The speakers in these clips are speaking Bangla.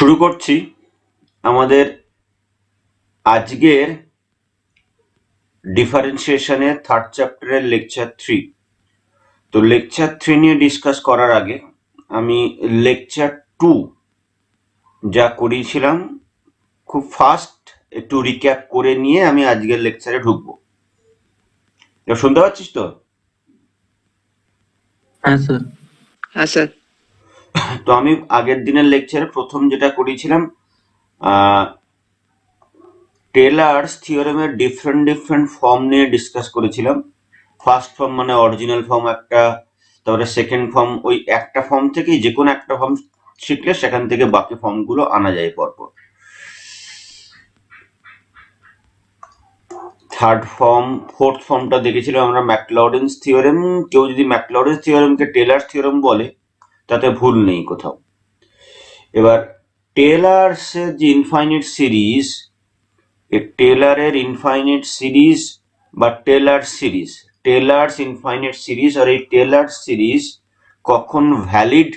শুরু করছি আমাদের আজকের ডিফারেন্সিয়েশনের থার্ড চ্যাপ্টারের লেকচার 3। তো লেকচার 3 নিয়ে ডিসকাস করার আগে আমি লেকচার 2 যা করিয়েছিলাম খুব ফাস্ট একটু রিক্যাপ করে নিয়ে আমি আজকের লেকচারে ঢুকবো। শুনতে পাচ্ছিস তো? হ্যাঁ স্যার। হ্যাঁ স্যার। তো আমি আগের দিনের লেকচারে প্রথম যেটা করিয়েছিলাম টেলার্স থিওরেমের ডিফারেন্ট ফর্ম নিয়ে ডিসকাস করেছিলাম। ফার্স্ট ফর্ম মানে অরিজিনাল ফর্ম একটা, তারপরে সেকেন্ড ফর্ম, ওই একটা ফর্ম থেকেই যে কোনো একটা ফর্ম শিখলে সেখান থেকে বাকি ফর্মগুলো আনা যায় পরপর। থার্ড ফর্ম, ফোর্থ ফর্মটা দেখেছিলাম আমরা ম্যাকলডেন্স থিওরেম। কেউ যদি ম্যাকলডেন্স থিওরেমকে টেলার্স থিওরেম বলে তাতে ভুল নেই কোথাও। এবার টেলার্সের যে ইনফাইনিট সিরিজ, টেলারের ইনফাইনিট সিরিজ বা Taylor series, Taylor's infinite series, আর এই টেলার সিরিজ কখন ভ্যালিড,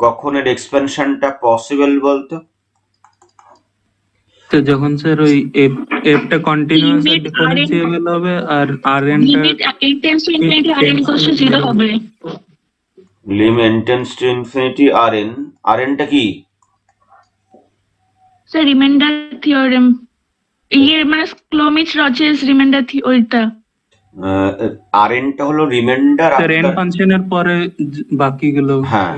কখন এর এক্সপেনশনটা পসিবল বলতো? তো যখন স্যার ওই এফটা কন্টিনিউয়াস আর ডিফারেন্সিয়েবল হবে আর rn টা limit n tends to infinity rn equals to 0 হবে। Limit n tends to infinity rn টা কি স্যার রিমাইন্ডার থিওরেম, মানে ক্লোমিচ-রজেস রিমাইন্ডার ওইটা। rn টা হলো রিমাইন্ডার স্যার n ফাংশনের পরে বাকিগুলো। হ্যাঁ,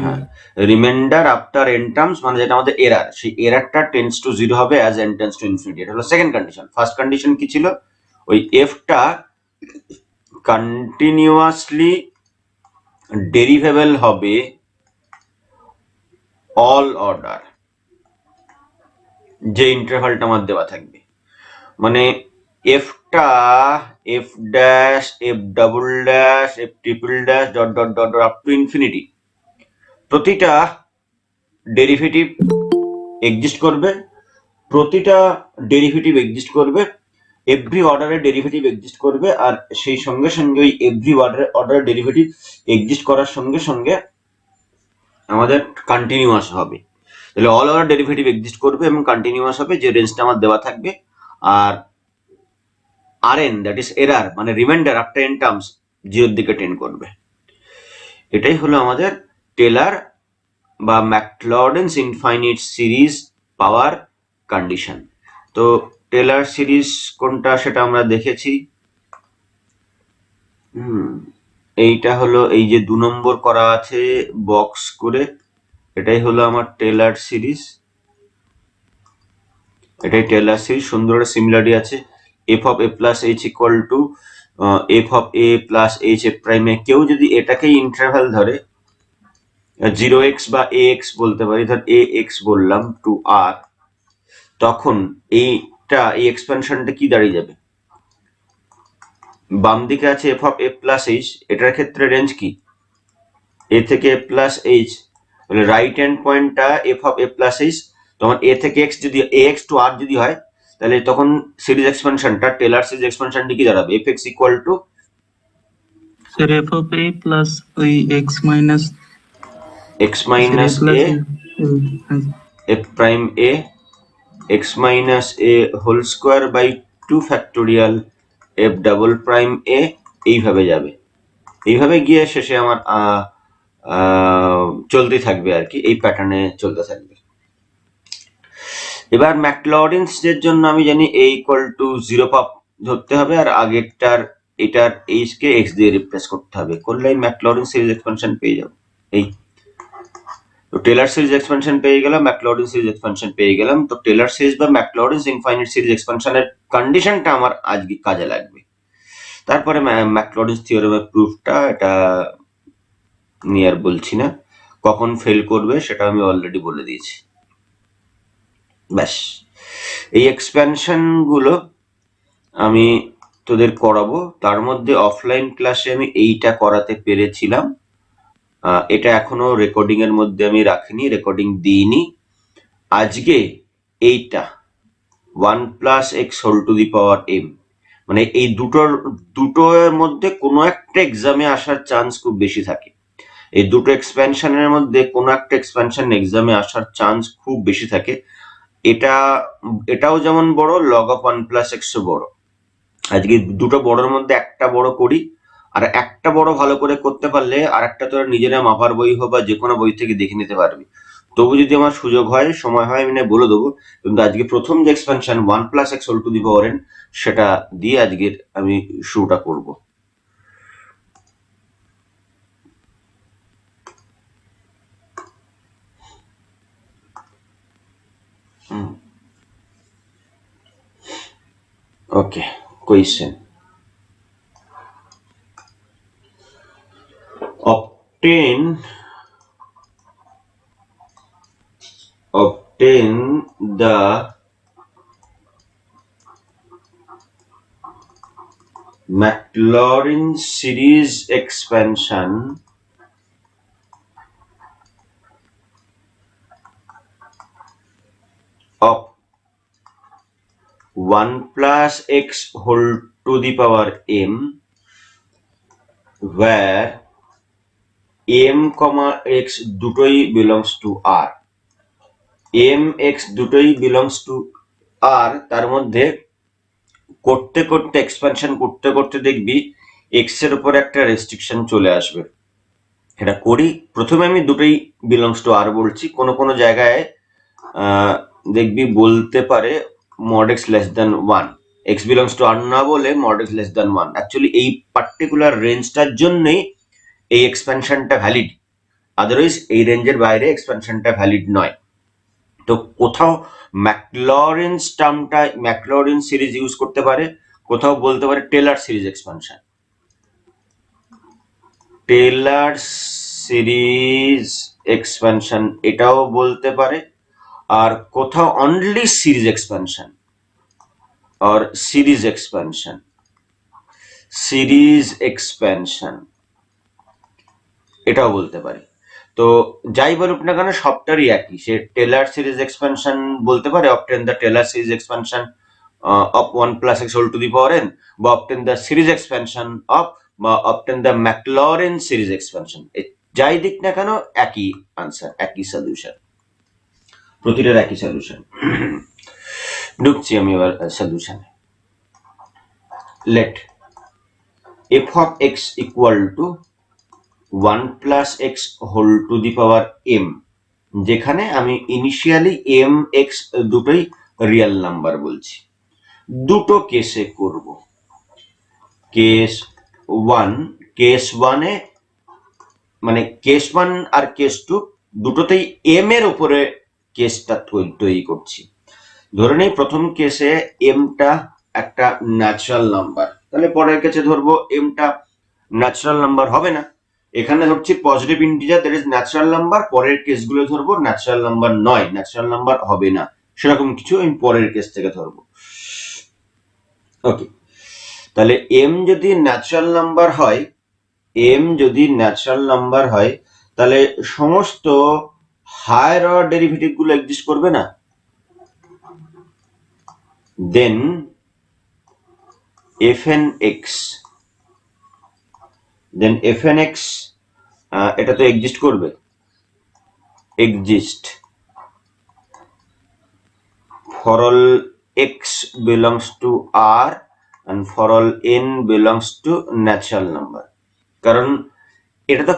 রিমাইন্ডার আফটার n টার্মস, মানে যেটা আমাদের এরার, সেই এরারটা টেন্ডস টু 0 হবে as n tends to infinity. এটা হলো সেকেন্ড কন্ডিশন। ফার্স্ট কন্ডিশন কি ছিল? ওই এফটা কন্টিনিউয়াসলি ডেরিভেবল হবে অল অর্ডার, যে ইন্টারভালটা আমার দেওয়া থাকবে। মানে এফটা F dash, F double dash, F triple dash, dot dot dot dot up to infinity, প্রতিটা ডেরিভেটিভ এক্সিস্ট করবে, প্রতিটা ডেরিভেটিভ এক্সিস্ট করবে, এভরি অর্ডারের ডেরিভেটিভ এক্সিস্ট করবে, আর সেই সঙ্গে সঙ্গে ওই এভরি অর্ডারের ডেরিভেটিভ এক্সিস্ট করার সঙ্গে সঙ্গে আমাদের কন্টিনিউয়াস হবে। তাহলে অল অর্ডার ডেরিভেটিভ এক্সিস্ট করবে এবং কন্টিনিউয়াস হবে, যে রেঞ্জটা আমার দেওয়া থাকবে। আর rn, দ্যাট ইজ এরার, মানে রিমাইন্ডার আফটার n টার্মস, 0 এর দিকে টেন্ড করবে। এটাই হলো আমাদের টেলার বা ম্যাকলডেন্স ইনফাইনিট সিরিজ পাওয়ার কন্ডিশন। তো টেলার সিরিজ কোনটা সেটা আমরা দেখেছি। এইটা হলো এই যে 2 নম্বর করা আছে বক্স করে, এটাই হলো আমার টেলার সিরিজ। এটাই টেলার সিরিজ। সুন্দর সিমিলারিটি আছে। F of A plus H equal to F of A plus H F প্রাইমে। কেউ যদি এটাকেই ইন্টারভ্যাল ধরে 0x বা ax বলতে পারি, ধর ax বললাম টু r, তখন এইটা, এই এক্সপেনশনটা কি দাঁড়িয়ে যাবে? বাম দিকে আছে F of A plus H, এটার ক্ষেত্রে রেঞ্জ কি? এ থেকে এ প্লাস এইচ, তাহলে রাইট হ্যান্ড পয়েন্টটা F of A plus H, তখন এ থেকে এক্স যদি ax টু r যদি হয়, তাহলে তখন সিরিজ এক্সপেনশনটা, টেলার সিরিজ এক্সপেনশনটা কি দাঁড়াবে? fx equal to sir f of a plus ওই x minus a f prime a x minus a whole square by 2 factorial f double prime a, এইভাবে যাবে। এইভাবে গিয়ে শেষে আমার চলতে থাকবে আর কি, এই প্যাটার্নে চলতে থাকবে। এবার ম্যাকলডেন্স এর জন্য আমি জানি a ইকুয়াল টু 0 পাপ ধরতে হবে, আর আগেরটার এটার h কে x দিয়ে রিপ্লেস করতে হবে, করলে ম্যাকলডেন্স সিরিজ এক্সপেনশন পেয়ে যাবো। এই তো টেলার সিরিজ এক্সপেনশন পেয়ে গেলাম, ম্যাকলডেন্স সিরিজ এক্সপেনশন পেয়ে গেলাম। তো টেলার সিরিজ বা ম্যাকলডেন্স ইনফাইনিট সিরিজ এক্সপেনশনের কন্ডিশনটা আমার আজকে কাজে লাগবে। তারপরে ম্যাকলডেন্স থিওরেমের প্রুফটা, এটা নিয়ে আর বলছি না, কখন ফেল করবে সেটা আমি অলরেডি বলে দিয়েছি। ব্যাস, এই এক্সপেনশন গুলো আমি তোদের করাবো। তার মধ্যে অফলাইন ক্লাসে আমি এইটা করাতে পেরেছিলাম, এটা এখনো রেকর্ডিং এর মধ্যে আমি রাখিনি, রেকর্ডিং দিইনি। আজকে এইটা 1 plus x whole to the power m, মানে এই দুটোর মধ্যে কোনো একটা এক্সামে আসার চান্স খুব বেশি থাকে। এই দুটো এক্সপেনশনের মধ্যে কোনো একটা এক্সপেনশন এক্সামে আসার চান্স খুব বেশি থাকে। এটাও যেমন বড়, log of 1 plus x ও বড়। আজকে দুটো বড়র মধ্যে একটা বড় করি, আর একটা বড় ভালো করে করতে পারলে আর একটা তোরা নিজেরা মাপার বই হোক বা যে কোনো বই থেকে দেখে নিতে পারবি। তবু যদি আমার সুযোগ হয়, সময় হয়, আমি বলে দেবো। কিন্তু আজকে প্রথম যে expansion 1 plus x whole to the power n, সেটা দিয়ে আজকের আমি শুরুটা করব। Okay, question. Obtain the Maclaurin series expansion of 1 plus x whole to the power m, where m comma x দুটোই belongs to r, m x দুটোই belongs to r, তার মধ্যে করতে করতে এক্সপেনশন করতে করতে দেখবি এক্স এর উপর একটা রেস্ট্রিকশন চলে আসবে। এটা করি, প্রথমে আমি দুটোই বিলংস টু আর বলছি, কোনো কোনো জায়গায় দেখবি বলতে পারে mod x less than 1, x belongs to r না বলে mod x less than 1। Actually এই পার্টিকুলার রেঞ্জটার জন্যই এই এক্সপেনশনটা ভ্যালিড, আদারওয়াইজ এই রেঞ্জের বাইরে এক্সপেনশনটা ভ্যালিড নয়। তো কোথাও ম্যাকলরিনস টার্মটা ম্যাকলরিন সিরিজ ইউজ করতে পারে, কোথাও বলতে পারে Taylor series expansion, Taylor series expansion এটাও বলতে পারে, আর কোথাও অনলি সিরিজ এক্সপেনশন আর সিরিজ এক্সপেনশন এটাও বলতে পারে। তো যাই বলুক না কেন সবটারই একই, সে টেলর সিরিজ এক্সপেনশন বলতে পারে, obtain the Taylor series expansion of 1 plus x whole to the power n, বা obtain the series expansion of, বা obtain the Maclaurin series expansion। যাই দিক না কেন একই আনসার, একই সলিউশন, প্রতিটার একই সলিউশন। ঢুকছি আমি এবার সলিউশনে। Let f of x equal to 1 plus x whole to the power m, যেখানে আমি ইনিশিয়ালি m x দুটোই রিয়েল নাম্বার বলছি। দুটো কেসে করব, কেস 1 এ মানে কেস 1 আর কেস 2 দুটোতেই m এর উপরে কেসটা তৈরি করছি। ধরে নেই প্রথম কেসে এমটা একটা ন্যাচারাল নাম্বার, তাহলে পরের কেসে ধরবো এমটা ন্যাচারাল নাম্বার হবে না। এখানে ধরছি positive integer that is natural number, পরের কেসগুলো ধরবো ন্যাচারাল নাম্বার নয়, ন্যাচারাল নাম্বার হবে না, সেরকম কিছু আমি পরের কেস থেকে ধরবো। ওকে, তাহলে এম যদি ন্যাচারাল নাম্বার হয়, তাহলে সমস্ত হায়ার অর্ডার ডেরিভেটিভ গুলো এক্সিস্ট করবে না। দেন fn x এটা তো এক্সিস্ট করবে, exist for all x belongs to r and for all n belongs to natural number। কারণ এটা তো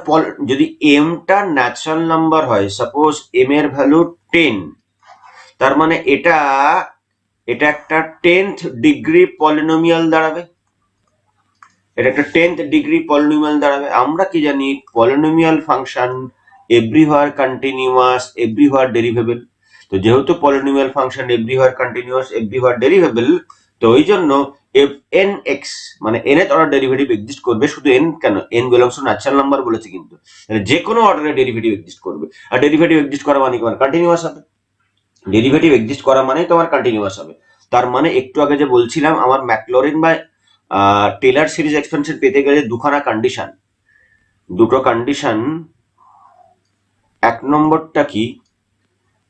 যদি m টা ন্যাচারাল নাম্বার হয়, সাপোজ m এর ভ্যালু 10, তার মানে এটা একটা 10th ডিগ্রি পলিনোমিয়াল দাঁড়াবে, এটা একটা 10th ডিগ্রি পলিনোমিয়াল দাঁড়াবে। আমরা কি জানি polynomial function everywhere continuous, everywhere derivable. তো যেহেতু polynomial function everywhere continuous, everywhere derivable, তো ওই জন্য এন এক্স মানে n এর অর্ডার ডেরিভেটিভ এক্সিস্ট করবে। শুধু n কেন, n belongs to natural number বলেছে, কিন্তু যে কোনো অর্ডারের ডেরিভেটিভ এক্সিস্ট করবে। আর ডেরিভেটিভ এক্সিস্ট করা মানে তোমার কন্টিনিউয়াস হবে, ডেরিভেটিভ এক্সিস্ট করা মানে তোমার কন্টিনিউয়াস হবে। তার মানে একটু আগে যে বলছিলাম আমার ম্যাকলরিন বা টেলর সিরিজ এক্সপেনশন পেতে গেলে দুটো কন্ডিশন। এক নম্বরটা কি,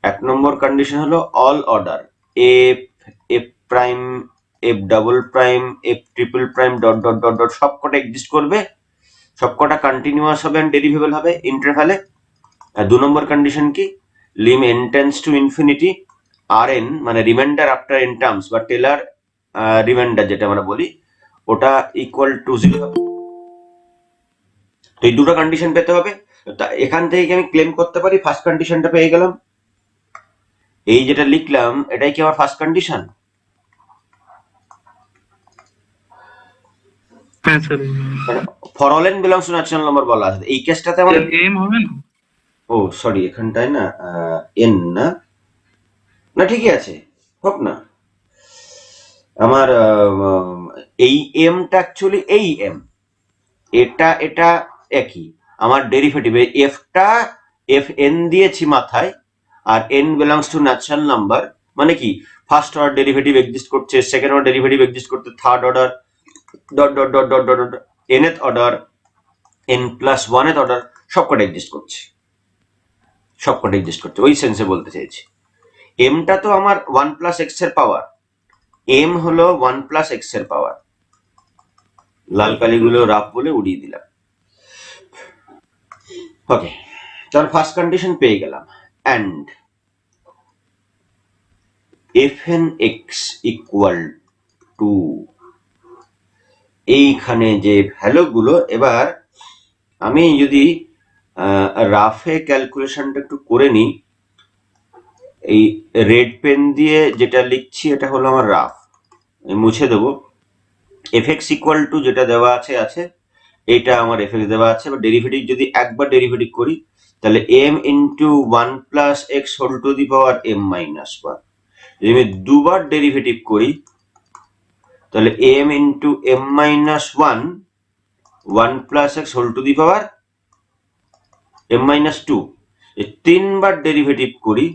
এক নম্বর কন্ডিশন হলো all order F prime, F double prime, F triple prime dot dot dot dot সব কটা এক্সিস্ট করবে, সবকটা কন্টিনিউয়াস হবে এন্ড ডেরিভেবল হবে ইন্টারভ্যালে। আর 2 নম্বর কন্ডিশন কি, lim n tends to infinity আর এন মানে রিমাইন্ডার আফটার এন টার্মস বা টেলার রিমাইন্ডার যেটা আমরা বলি ওটা ইকুয়াল টু 0 হবে। তো এই দুটো কন্ডিশন পেতে হবে। এখান থেকে আমি ক্লেম করতে পারি ফার্স্ট কন্ডিশনটা পেয়ে গেলাম। এই যেটা লিখলাম এটাই কি আমার ফার্স্ট কন্ডিশন? হ্যাঁ sir, for all N belongs to natural number বলা আছে, এই কেসটাতে আমার এম হবে না? ও সরি, এখানটায় না এন না, না ঠিকই আছে, হোক না। আমার এই এমটা অ্যাকচুয়ালি এই এম, এটা এটা একই আমার ডেরিভেটিভ। এফটা এফ এন দিয়েছি মাথায়, আর n belongs to natural number মানে কি ফার্স্ট অর্ডার ডেরিভেটিভ এক্সিস্ট করছে, সেকেন্ড অর্ডার ডেরিভেটিভ এক্সিস্ট করতে, third order dot dot dot dot dot dot nth order n plus oneth order সবকটা এক্সিস্ট করছে, সবকটা এক্সিস্ট করছে ওই সেন্সে বলতে চাইছি। এমটা তো আমার 1 প্লাস এক্স এর পাওয়ার, এম হলো 1 প্লাস এক্স এর পাওয়ার, লাল কালিগুলো রাফ বলে উড়িয়ে দিলাম। ওকে, তার ফার্স্ট কন্ডিশন পেয়ে গেলাম, and F N x equal two এইখানে যে ভ্যালুগুলো, এবার আমি যদি রাফে ক্যালকুলেশনটা একটু করে নিই, এই রেড পেন দিয়ে যেটা লিখছি এটা হলো আমার রাফ, মুছে দেবো। এফ এক্স ইকুয়াল টু যেটা দেওয়া আছে আছে, এটা আমার এফ এক্স দেওয়া আছে। বা ডেরিভেটিভ যদি একবার ডেরিভেটিভ করি তাহলে m into 1 plus x whole to the power m minus 1। যদি আমি দুবার ডেরিভেটিভ করি তাহলে m into m minus 1 plus x whole to the power m minus 2। তিনবার ডেরিভেটিভ করি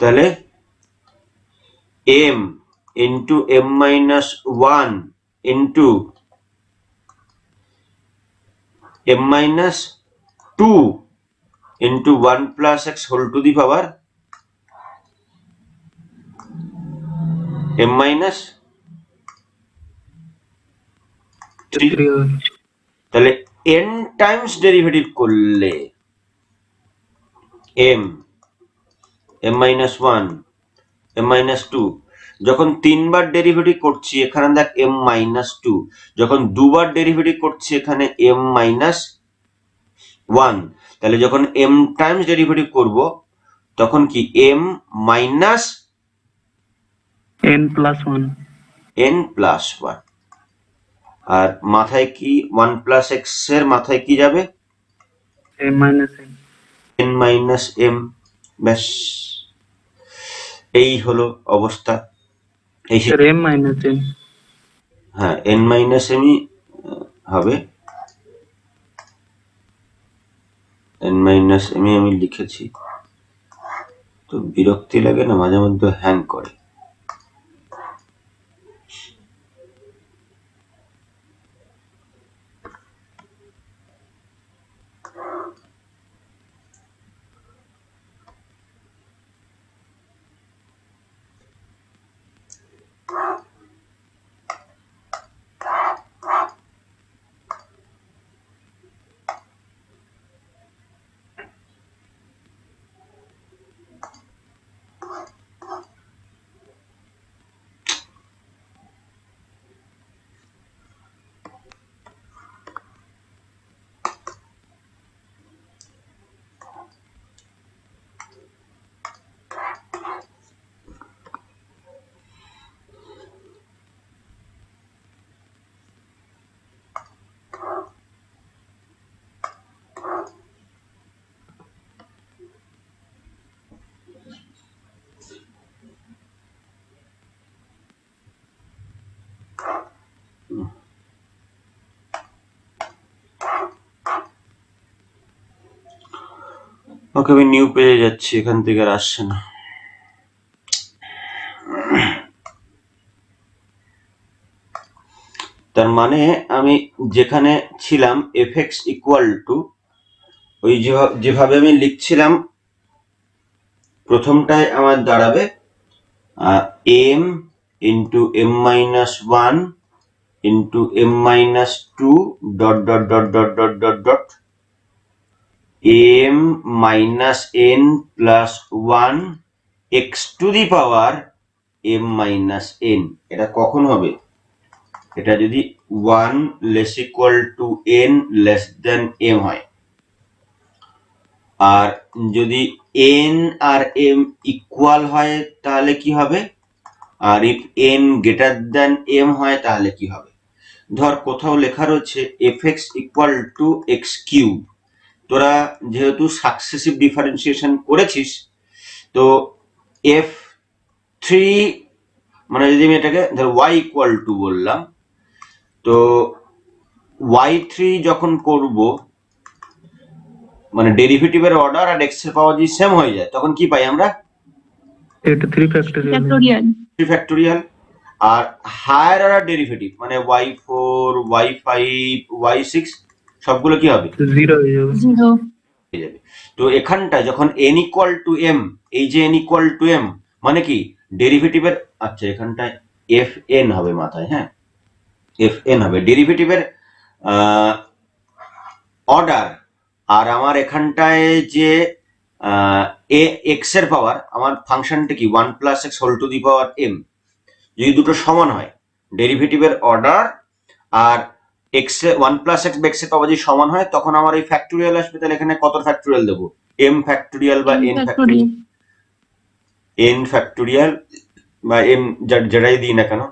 তাহলে m into m minus 1 into m minus 2 into 1 plus x whole to the power m minus 3। তাহলে n টাইমস ডেরিভেটিভ করলে m minus 1 m minus 2, যখন তিনবার ডেরিভেটিভ করছি এখানে দেখ m minus 2, যখন দুবার ডেরিভেটিভ করছি এখানে m minus 1, তাহলে যখন m টাইমস ডেরিভেটিভ করব তখন কি m minus n plus 1, n plus 1। আর মাথায় কি 1 প্লাস x এর মাথায় কি যাবে? m minus n, n minus m। ব্যাস এই হলো অবস্থা। এই স্যার m মাইনাস n, হ্যাঁ n মাইনাস mই হবে, n মাইনাস m আমি লিখেছি, তো বিরক্তি লাগে না, মাঝে মধ্যে হ্যাং করে। ওকে, আমি নিউ পেজে যাচ্ছি, এখান থেকে আর আসছে না। তার মানে আমি যেখানে ছিলাম এফ এক্স ইকুয়াল টু ওই যেভাবে আমি লিখছিলাম প্রথমটায় আমার দাঁড়াবে m into m minus 1 into m minus 2 dot dot dot dot dot dot dot m minus n plus 1 x to the power m minus n। এটা কখন হবে? এটা যদি 1 less equal to n less than m হয়, আর যদি n আর m ইকুয়াল হয় তাহলে কি হবে, আর if n greater than m হয় তাহলে কি হবে? ধর কোথাও লেখা রয়েছে fx equal to x cube, তোরা যেহেতু সাকসেসিভ ডিফারেন্সিয়েশন করেছিস, তো f3 মানে যদি আমি এটাকে ধর y equal to বললাম, তো y3 যখন করব মানে ডেরিভেটিভের অর্ডার আর x এর পাওয়ার যদি সেম হয়ে যায় তখন কি পাই আমরা? এটা 3 ফ্যাক্টোরিয়াল। ফ্যাক্টোরিয়াল। 3 ফ্যাক্টোরিয়াল। আর হায়ার অর্ডার ডেরিভেটিভ মানে y4 y5 y6 সবগুলো কি হবে? 0 হয়ে যাবে। 0 হয়ে যাবে। তো এখানটা যখন n ইকুয়াল টু m, এই যে n ইকুয়াল টু m মানে কি ডেরিভেটিভের, আচ্ছা এখানটায় fn হবে মাথায়, হ্যাঁ fn হবে ডেরিভেটিভের অর্ডার, আর আমার এখানটায় যে x এর পাওয়ার, আমার ফাংশনটা কি 1 plus x whole to the power m, যদি দুটো সমান হয় ডেরিভেটিভের অর্ডার আর x 1 প্লাস এক্স বা x এর পাওয়ার যদি সমান হয় তখন আমার এই ফ্যাক্টোরিয়াল আসবে। তাহলে এখানে কত ফ্যাক্টোরিয়াল দেবো? m ফ্যাক্টোরিয়াল বা n ফ্যাক্টোরিয়াল, n ফ্যাক্টোরিয়াল বা m যেটাই দিই না কেন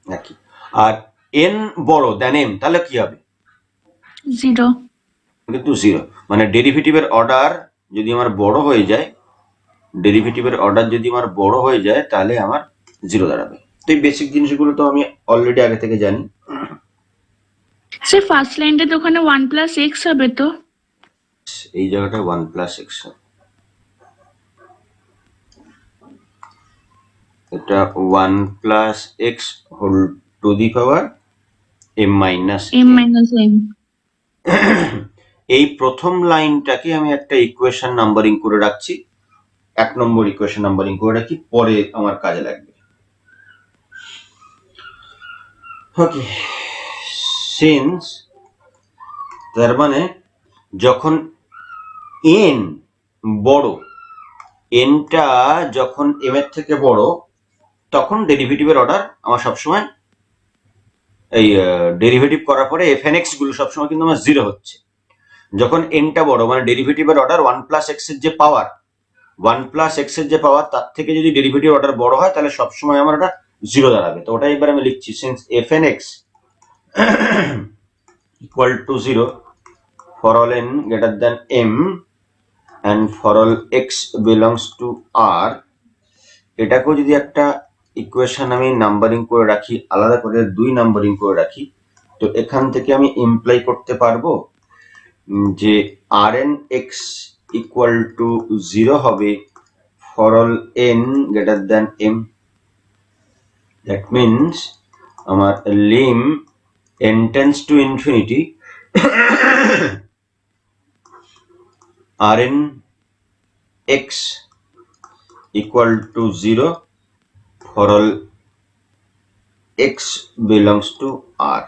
নাকি। আর n বড় দেন m তাহলে কি হবে? 0 কিন্তু 0, মানে ডেরিভেটিভের অর্ডার যদি আমার বড় হয়ে যায়, ডেরিভেটিভের অর্ডার যদি আমার বড় হয়ে যায় তাহলে আমার 0 দাঁড়াবে। তো এই বেসিক জিনিসগুলো তো আমি অলরেডি আগে থেকে জানি। স্যার ফার্স্ট লাইনটা তো ওখানে 1 প্লাস x হবে, তো এই জায়গাটা 1 প্লাস এক্স, এটা 1 plus x whole to the power m minus m minus n। এই প্রথম লাইনটাকে আমি একটা ইকুয়েশন নাম্বারিং করে রাখছি, 1 নম্বর ইকুয়েশন নাম্বারিং করে রাখি, পরে আমার কাজে লাগবে। ওকে, সিন্স তার মানে যখন n বড়, nটা যখন m এর থেকে বড় তখন ডেরিভেটিভের অর্ডার আমার সবসময় এই ডেরিভেটিভ করার পরে fnx গুলো সবসময় কিন্তু আমার 0 হচ্ছে। যখন nটা বড় মানে ডেরিভেটিভের অর্ডার 1 প্লাস এক্স এর যে পাওয়ার, 1 প্লাস এক্স এর যে পাওয়ার তার থেকে যদি ডেরিভেটিভ অর্ডার বড় হয় তাহলে সবসময় আমার ওটা 0 দাঁড়াবে। তো ওটা এবার আমি লিখছি, since fnx equal to 0 for all n greater than m and for all x belongs to r, এটাকেও যদি একটা ইকুয়েশন আমি নাম্বারিং করে রাখি, আলাদা করে 2 নাম্বারিং করে রাখি, তো এখান থেকে আমি ইমপ্লাই করতে পারবো যে rnx equal to 0 হবে for all n greater than m. That means আমার lim n tends to infinity rnx equal to 0 for all x belongs to r.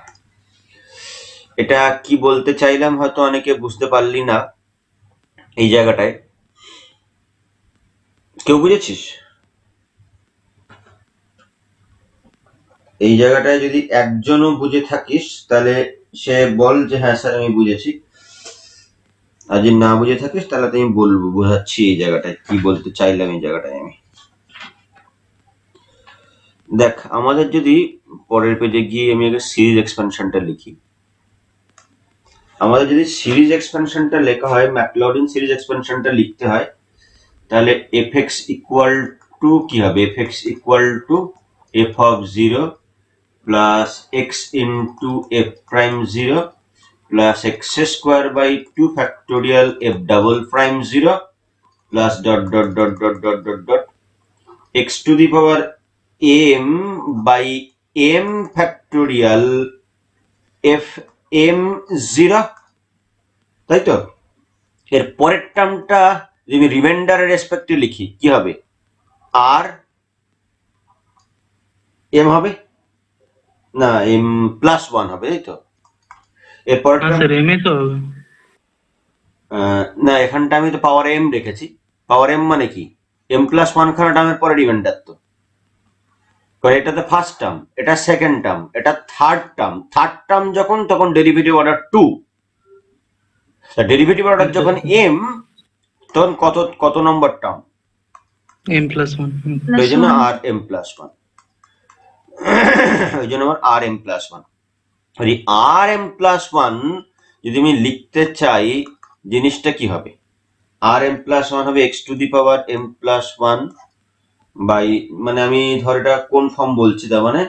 এটা কি বলতে চাইলাম হয়তো অনেকে বুঝতে পারলি না, এই জায়গাটায় কেউ বুঝেছিস? এই জায়গাটায় যদি একজনও বুঝে থাকিস তাহলে সে বল যে হ্যাঁ স্যার আমি বুঝেছি, আর যদি না বুঝে থাকিস তাহলে তো আমি বলবো, বোঝাচ্ছি এই জায়গাটায় কি বলতে চাইলাম। এই জায়গাটায় আমি দেখ, আমাদের যদি পরের পেজে গিয়ে আমি আগে সিরিজ এক্সপেনশনটা লিখি, আমাদের যদি সিরিজ এক্সপেনশনটা লেখা হয়, ম্যাকলরিন সিরিজ এক্সপেনশনটা লিখতে হয়, তাহলে fx ইকুয়াল টু কি হবে? fx equal two f of 0 plus x into f prime 0 plus x square by 2 factorial f double prime 0 plus dot dot dot dot dot dot dot x to the power m by m factorial f m 0, তাই তো? এর পরের টার্মটা যদি আমি রিমাইন্ডারের রেসপেক্টে লিখি কি হবে? আর এম হবে, না m+1 হবে, তাই তো? এরপর হ্যাঁ স্যার, এম এ তো হবে। না, এখানটা আমি তো পাওয়ার m রেখেছি। পাওয়ার m মানে কি? m+1 খানা টার্মের পরে রিমাইন্ডার তো, কারণ এটা তো ফার্স্ট টার্ম, এটা সেকেন্ড টার্ম, এটা থার্ড টার্ম। থার্ড টার্ম যখন, তখন ডেরিভেটিভ অর্ডার 2। ডেরিভেটিভ অর্ডার যখন m, তখন কত কত নম্বর টার্ম? m+1। ওই জন্য +1 আর m+1, ওই জন্য আমার আর m+1। এই আর m+1 যদি আমি লিখতে চাই, জিনিসটা কি হবে? আর m+1 হবে x⁻m+1 বাই, মানে আমি ধর এটা কোন ফর্ম বলছি, তার মানে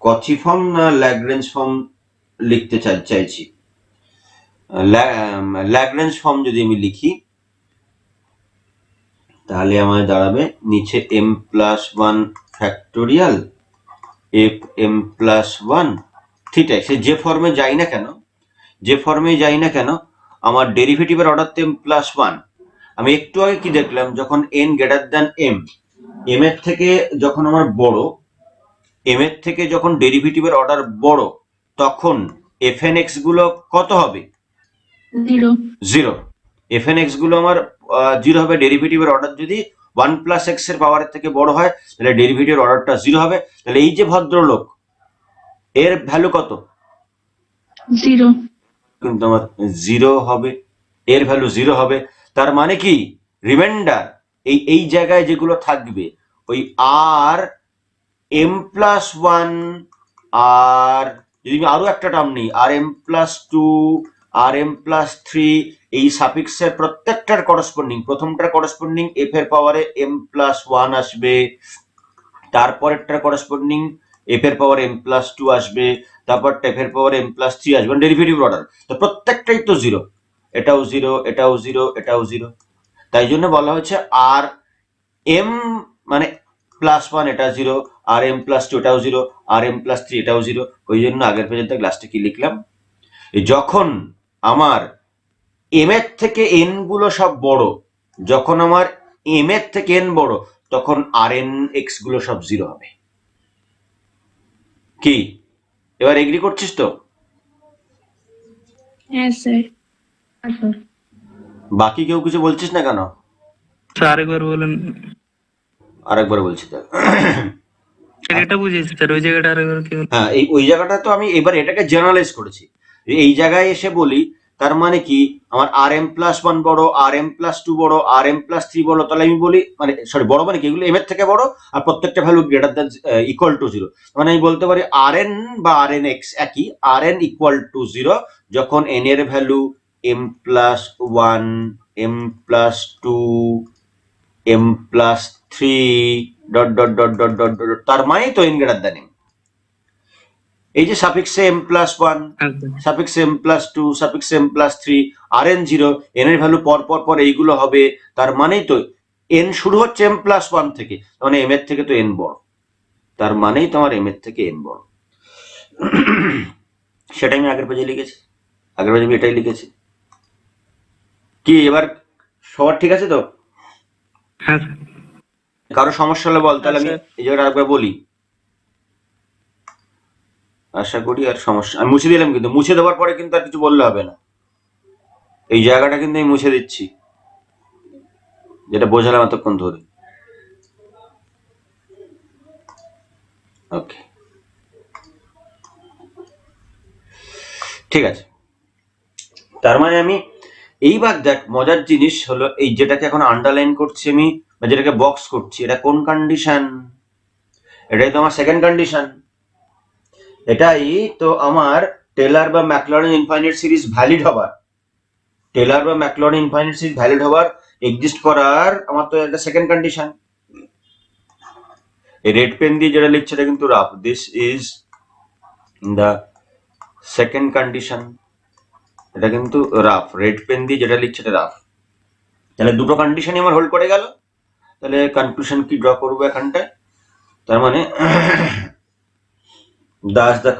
কচি ফর্ম না ল্যাগ্রেঞ্জ ফর্ম লিখতে চাইছি। ল্যাগ্রেঞ্জ ফর্ম যদি আমি লিখি, তাহলে আমার দাঁড়াবে নিচে m+1 factorial f m+1 theta. সে যে ফর্মে যাই না কেন, যে ফর্মে যাই না কেন, আমার ডেরিভেটিভের অর্ডার তো m+1। আমি একটু আগে কি দেখলাম, যখন n greater than m, m এর থেকে যখন আমার বড়, m এর থেকে যখন ডেরিভেটিভের অর্ডার বড়, তখন fn(x) গুলো কত হবে? 0 0। fn(x) গুলো আমার 0 হবে। ডেরিভেটিভের অর্ডার যদি 1+x এর পাওয়ারের থেকে বড় হয়, তাহলে ডেরিভেটিভের অর্ডারটা 0 হবে। তাহলে এই যে ভদ্রলোক, এর ভ্যালু কত? 0 কিন্তু আমার 0 হবে, এর ভ্যালু 0 হবে। তার মানে কি, রিমাইন্ডার এই জায়গায় যেগুলো থাকবে, ওই আর m+1, আর যদি আমি আরো একটা টার্ম নিই, আর m+2, আর m+3, এই সাফিক্সের প্রত্যেকটার করসপন্ডিং, প্রথমটার করসপন্ডিং f এর পাওয়ারে m+1 আসবে, তারপরেরটার করসপন্ডিং f এর পাওয়ারে m+2 আসবে, তারপর f এর পাওয়ারে m+3 আসবে, ডেরিভেটিভ অর্ডার। তো প্রত্যেকটাই তো 0, এটাও 0, এটাও 0, এটাও 0। তাই জন্য বলা হচ্ছে আর m মানে +1 এটা 0, আর m+2 এটাও 0, আর m+3 এটাও 0। ওই জন্য আগের পেজের লাস্টে কি লিখলাম, যখন আমার m এর থেকে n গুলো সব বড়, যখন আমার m এর থেকে n বড়, তখন rn(x) গুলো সব 0 হবে। কি এবার এগ্রি করছিস তো? হ্যাঁ স্যার। বাকি কেউ কিছু বলছিস না কেন? স্যার আরেকবার বলেন। আরেকবার বলছি তো। এটা বুঝেছি স্যার, ওই জায়গাটা আরেকবার কি বলেন? হ্যাঁ, ওই জায়গাটা তো আমি এবার এটাকে জেনারেলাইজ করেছি। এই জায়গায় এসে বলি, তার মানে কি, আমার rm+1 বড়, rm+2 বড়, rm+3 বড়, তাহলে আমি বলি, মানে সরি, বড় মানে কি, এগুলো m এর থেকে বড়, আর প্রত্যেকটা value greater than equal to 0। মানে আমি বলতে পারি rn বা rn(x) একই, rn ইকুয়াল টু 0 যখন n এর value m+1, m+2, m+3 dot dot dot dot dot dot, তার মানে তো n গ্রেটার দ্যান m। এই যে সাফিক্সে m+1, সাফিক্সে m+2, সাফিক্সে m+3, rn 0, n এর ভ্যালু পর পর পর এইগুলো হবে। তার মানেই তো n শুরু হচ্ছে m+1 থেকে, মানে m এর থেকে তো n বড়, তার মানেই তোমার m এর থেকে n বড়। সেটাই আমি আগের পেজে লিখেছি, আগের পেজে আমি এটাই লিখেছি। কি এবার সবার ঠিক আছে তো? হ্যাঁ কারো সমস্যা হলে বল, তাহলে আমি স্যার। এই জায়গাটা একবার বলি। আশা করি আর সমস্যা, আমি মুছে দিলাম, কিন্তু মুছে দেওয়ার পরে কিন্তু আর কিছু বললে হবে না। এই জায়গাটা কিন্তু আমি মুছে দিচ্ছি, যেটা বোঝালাম এতক্ষণ ধরে। ওকে, ঠিক আছে। তার মানে আমি এইবার দেখ, মজার জিনিস হলো, এই যেটাকে এখন আন্ডারলাইন করছি আমি, বা যেটাকে বক্স করছি, এটা কোন কন্ডিশন? এটাই তো আমার সেকেন্ড কন্ডিশন। এটাই তো আমার টেলর বা ম্যাকলরিন ইনফাইনাইট সিরিজ ভ্যালিড হবার, টেলর বা ম্যাকলরিন ইনফাইনাইট সিরিজ ভ্যালিড হবার, এক্সিস্ট করার আমার তো একটা সেকেন্ড কন্ডিশন। এই রেড পেন দিয়ে যেটা লিখছে এটা কিন্তু rough, this is the second condition. এটা কিন্তু রাফ, রেড পেন দিয়ে যেটা লিখছে এটা রাফ। তাহলে দুটো কন্ডিশনই আমার হোল্ড করে গেল। তাহলে কনক্লুশন কি ড্র করবো এখানটায়? তার মানে does the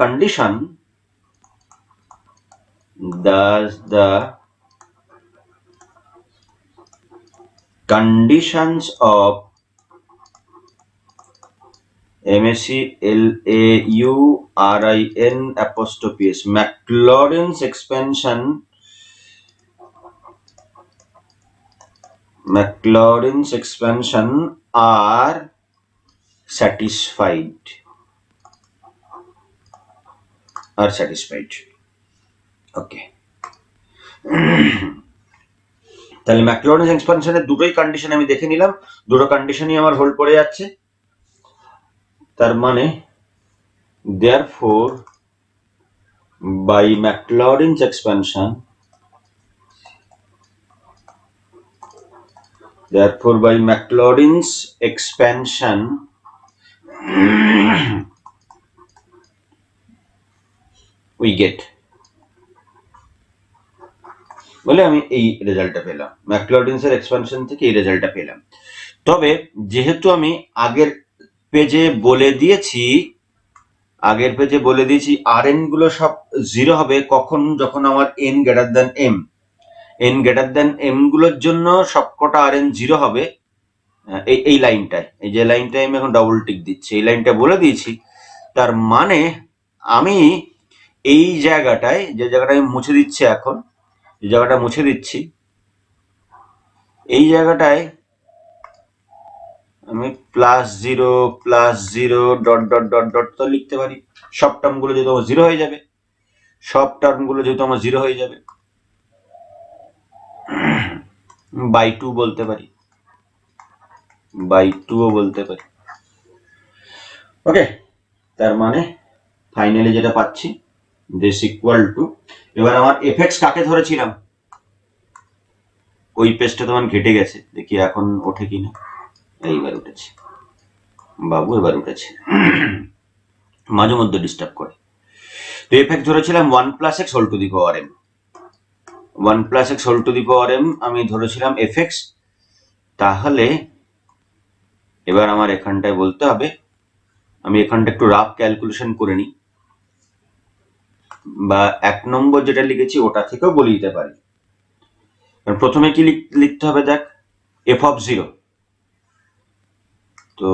conditions of MACLAURIN', Maclaurin's expansion are satisfied. ওকে, তাহলে ম্যাকলরিনস এক্সপানশনের দুটোই কন্ডিশন আমি দেখে নিলাম, দুটো কন্ডিশনই আমার হোল্ড করে যাচ্ছে। তার মানে therefore by Maclaurin's expansion, we get, বলে আমি এই রেজাল্টটা পেলাম, ম্যাকলরিনস এর এক্সপানশন থেকে এই রেজাল্টটা পেলাম। তবে যেহেতু আমি আগের পেজে বলে দিয়েছি Rn গুলো সব 0 হবে কখন, যখন আমার n গ্রেটার দ্যান m গুলোর জন্য সবকটা Rn 0 হবে। এই লাইনটায়, এই যে লাইনটায় আমি এখন ডবল টিক দিচ্ছি, এই লাইনটা বলে দিয়েছি। তার মানে আমি এই জায়গাটায়, যে জায়গাটা আমি মুছে দিচ্ছি এখন, যে জায়গাটা মুছে দিচ্ছি, এই জায়গাটায় আমি +0 ডট তো লিখতে পারি। সব টার্মগুলো যেহেতু আমার 0 হয়ে যাবে, বাই 2 বলতে পারি, ওকে। তার মানে ফাইনালি যেটা পাচ্ছি দিস ইকুয়াল টু, এবার আমার এফএক্স কাকে ধরেছিলাম, ওই পেজটা তো আমার ঘেটে গেছে, দেখি এখন ওঠে কিনা। এইবার উঠেছে বাবু, এবার উঠেছে, মাঝে মধ্যে ডিস্টার্ব করে। তো এফএক্স ধরেছিলাম 1 + x whole to the power m, 1 + x whole to the power m আমি ধরেছিলাম এফএক্স। তাহলে এবার আমার এখানটায় বলতে হবে, আমি এখানটা একটু রাফ ক্যালকুলেশন করে নিই, বা 1 নম্বর যেটা লিখেছি ওটা থেকেও বলে দিতে পারি। প্রথমে কি লিখতে হবে, দেখ f(0), তো